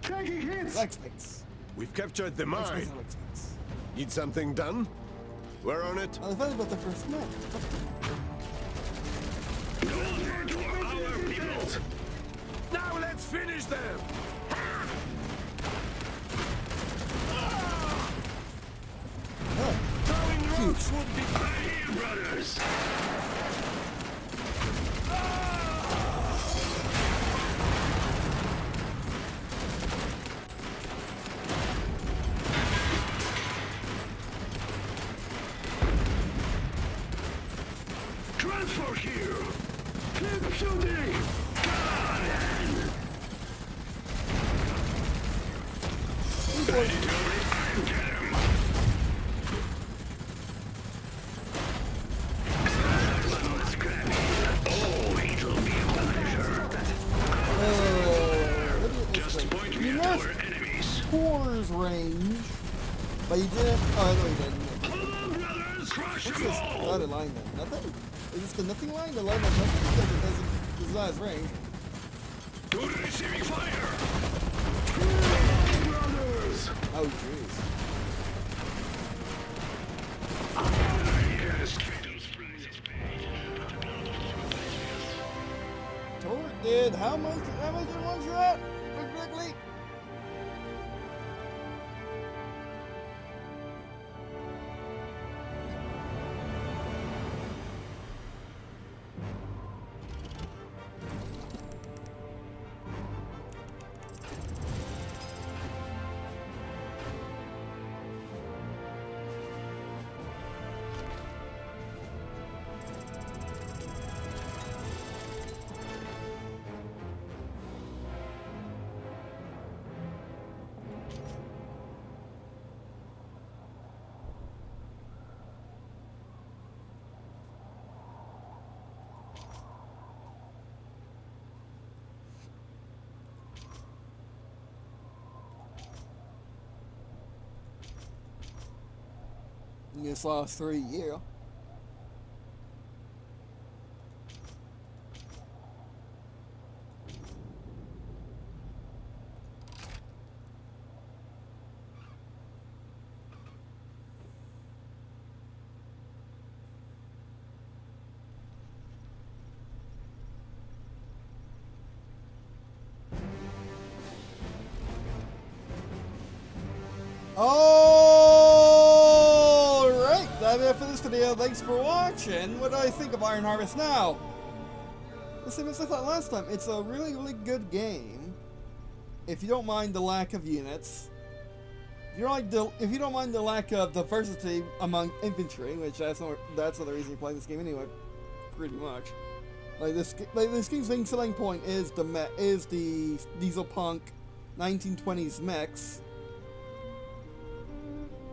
Speaker 6: Taking hits!
Speaker 1: Lexmates.
Speaker 2: We've captured the mine.
Speaker 1: Lexmates.
Speaker 2: Need something done? We're on it.
Speaker 1: I was funny about the first match.
Speaker 5: Go for our peoples!
Speaker 2: Now let's finish them! Looks would be
Speaker 5: Right here, brothers. Transfer here. Keep shooting. Come on, then. Ready to and get him. That one was scrappy. Oh, it'll be a pleasure. Just point me at our enemies.
Speaker 1: Core's range, but you didn't. Oh, no, you didn't.
Speaker 5: Hold on, brothers. Crush
Speaker 1: What's
Speaker 5: them
Speaker 1: this
Speaker 5: all.
Speaker 1: dotted line then? Nothing? Is this the nothing line? The line that's nothing because it doesn't. It's not its range.
Speaker 5: To the receiving fire. Brothers.
Speaker 1: Oh, jeez.
Speaker 5: Yes.
Speaker 1: Torrent did how much damage in one shot? Quickly. You just lost 3 years. Alright, that's it for this video. Thanks for watching. What do I think of Iron Harvest now? The same as I thought last time. It's a really, really good game. If you don't mind the lack of units. If you don't mind the lack of diversity among infantry, which that's the reason you're playing this game anyway, pretty much. This game's main selling point is the dieselpunk 1920s mechs.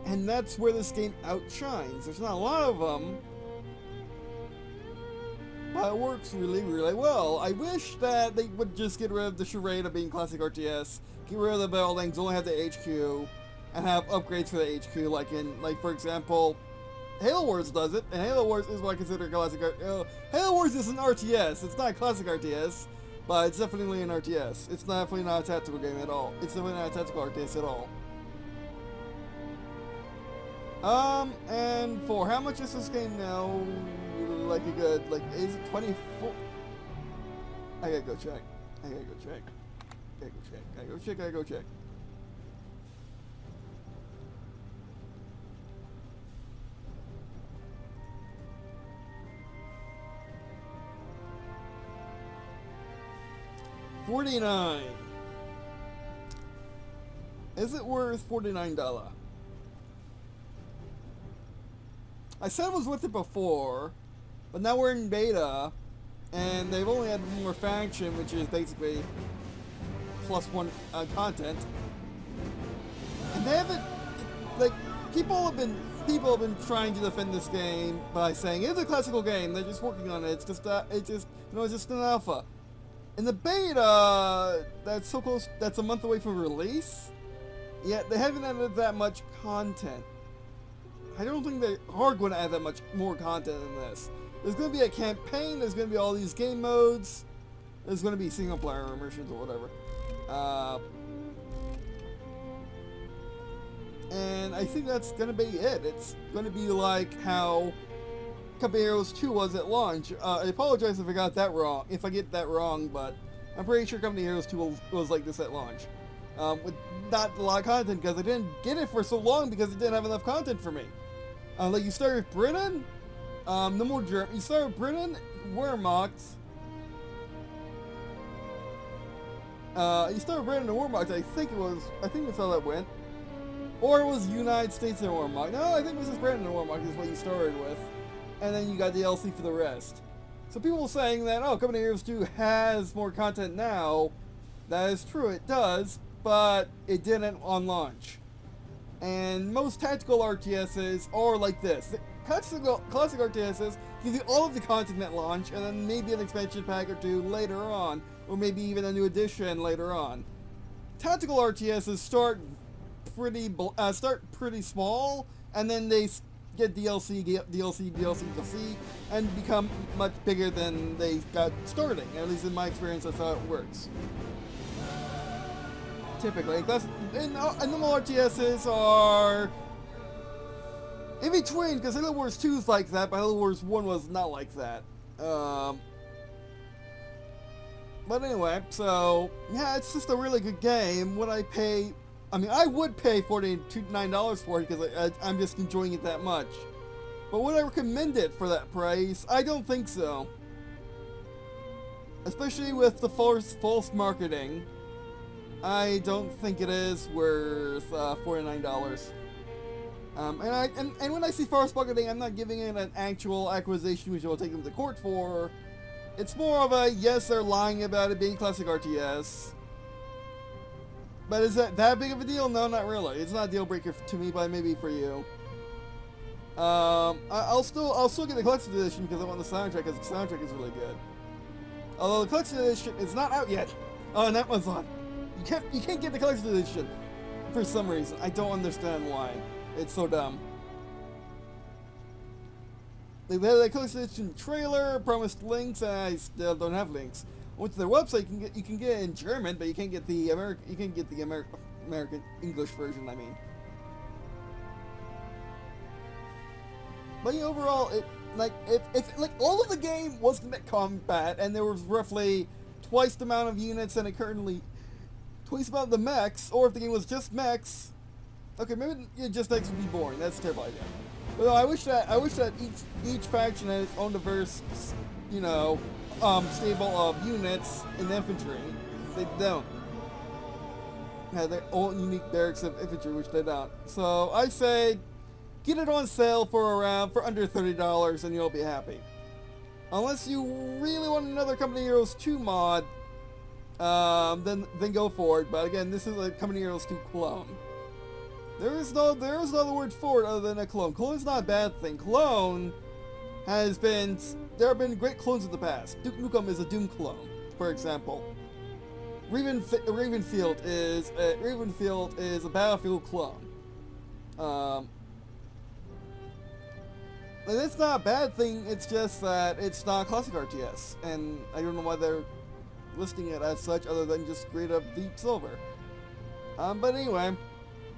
Speaker 1: And that's where this game outshines. There's not a lot of them, but it works really, really well. I wish that they would just get rid of the charade of being classic RTS, get rid of the buildings, only have the HQ, and have upgrades for the HQ, like for example, Halo Wars does it, and Halo Wars is what I consider classic RTS. Halo Wars is an RTS. It's not a classic RTS, but it's definitely an RTS. It's definitely not a tactical game at all. It's definitely not a tactical RTS at all. And for how much is this game now? Like a good, is it 24? I gotta go check. Gotta go check. $49. Is it worth $49? I said I was with it before, but now we're in beta, and they've only had one more faction, which is basically +1 content. And they haven't, people have been trying to defend this game by saying it's a classical game. They're just working on it. It's just an alpha. In the beta, that's so close. That's a month away from release. Yet they haven't added that much content. I don't think they are going to add that much more content than this. There's going to be a campaign, there's going to be all these game modes, there's going to be single player missions or whatever. And I think that's going to be it. It's going to be like how Company Heroes 2 was at launch. I apologize if I got that wrong, get that wrong, but I'm pretty sure Company Heroes 2 was like this at launch. With not a lot of content, because I didn't get it for so long because it didn't have enough content for me. Like you start with Britain, no more Germany. You start with Britain, Wehrmacht. You start with Britain and Wehrmacht. I think that's how that went. Or it was United States and Wehrmacht. No, I think it was just Britain and Wehrmacht is what you started with, and then you got the DLC for the rest. So people saying that, oh, Company Heroes 2 has more content now. That is true, it does, but it didn't on launch. And most tactical RTSs are like this. Classic RTSs give you all of the content at launch, and then maybe an expansion pack or two later on, or maybe even a new edition later on. Tactical RTSs start pretty small, and then they get DLC, and become much bigger than they got starting. At least in my experience, that's how it works. Typically, and normal RTSs are in between, because Halo Wars 2 is like that, but Halo Wars 1 was not like that. But anyway, so yeah, it's just a really good game. Would I pay? I mean, I would pay $49 for it because I'm just enjoying it that much. But would I recommend it for that price? I don't think so. Especially with the false marketing. I don't think it is worth $49. And when I see false marketing, I'm not giving it an actual accusation which I will take them to court for. It's more of a, yes, they're lying about it being classic RTS. But is that big of a deal? No, not really. It's not a deal breaker to me, but maybe for you. I'll still get the collector's edition because I want the soundtrack, because the soundtrack is really good. Although the collector's edition is not out yet on Amazon. You can't get the collector's edition for some reason. I don't understand why. It's so dumb. They had a collector's edition trailer, promised links, and I still don't have links. I went to their website. You can get it in German, but you can't get the American English version. I mean. But yeah, overall, if all of the game was mech combat and there was roughly twice the amount of units and twice the amount of the mechs, or if the game was just mechs, okay, maybe just mechs would be boring. That's a terrible idea. But no, I wish that each faction had its own diverse, stable of units in infantry. They don't. Have their own unique barracks of infantry, which they don't. So I say, get it on sale for under $30 and you'll be happy. Unless you really want another Company Heroes 2 mod, then go for it. But again, this is a Company Heroes 2 clone. There is no other word for it other than a clone. Clone is not a bad thing. Clone there have been great clones in the past. Duke Nukem is a Doom clone, for example. Ravenfield is a Battlefield clone. And it's not a bad thing, it's just that it's not a classic RTS, and I don't know why they're listing it as such other than just straight up Deep Silver. But anyway,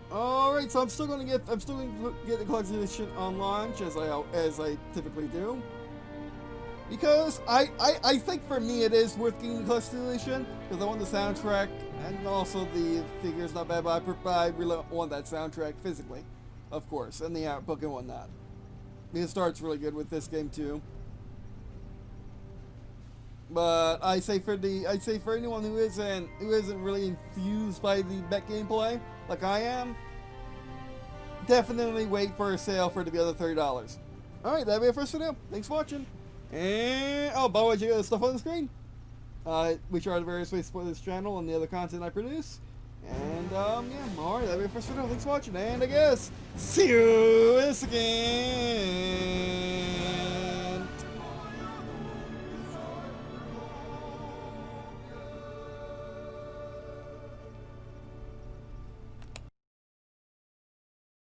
Speaker 1: alright, so I'm still going to get the collector's edition on launch, as I typically do. Because I think for me it is worth getting the collector's edition, because I want the soundtrack, and also the figure's not bad, but I really want that soundtrack physically, of course, and the art book and whatnot. The start's really good with this game too. But I say for anyone who isn't really infused by the mech gameplay like I am, definitely wait for a sale for it to be under $30. Alright, that'll be our first video. Thanks for watching. And by the way, check out the stuff on the screen. Which are the various ways to support this channel and the other content I produce. And yeah, alright, that'll be our first video. Thanks for watching, and I guess see you in a second.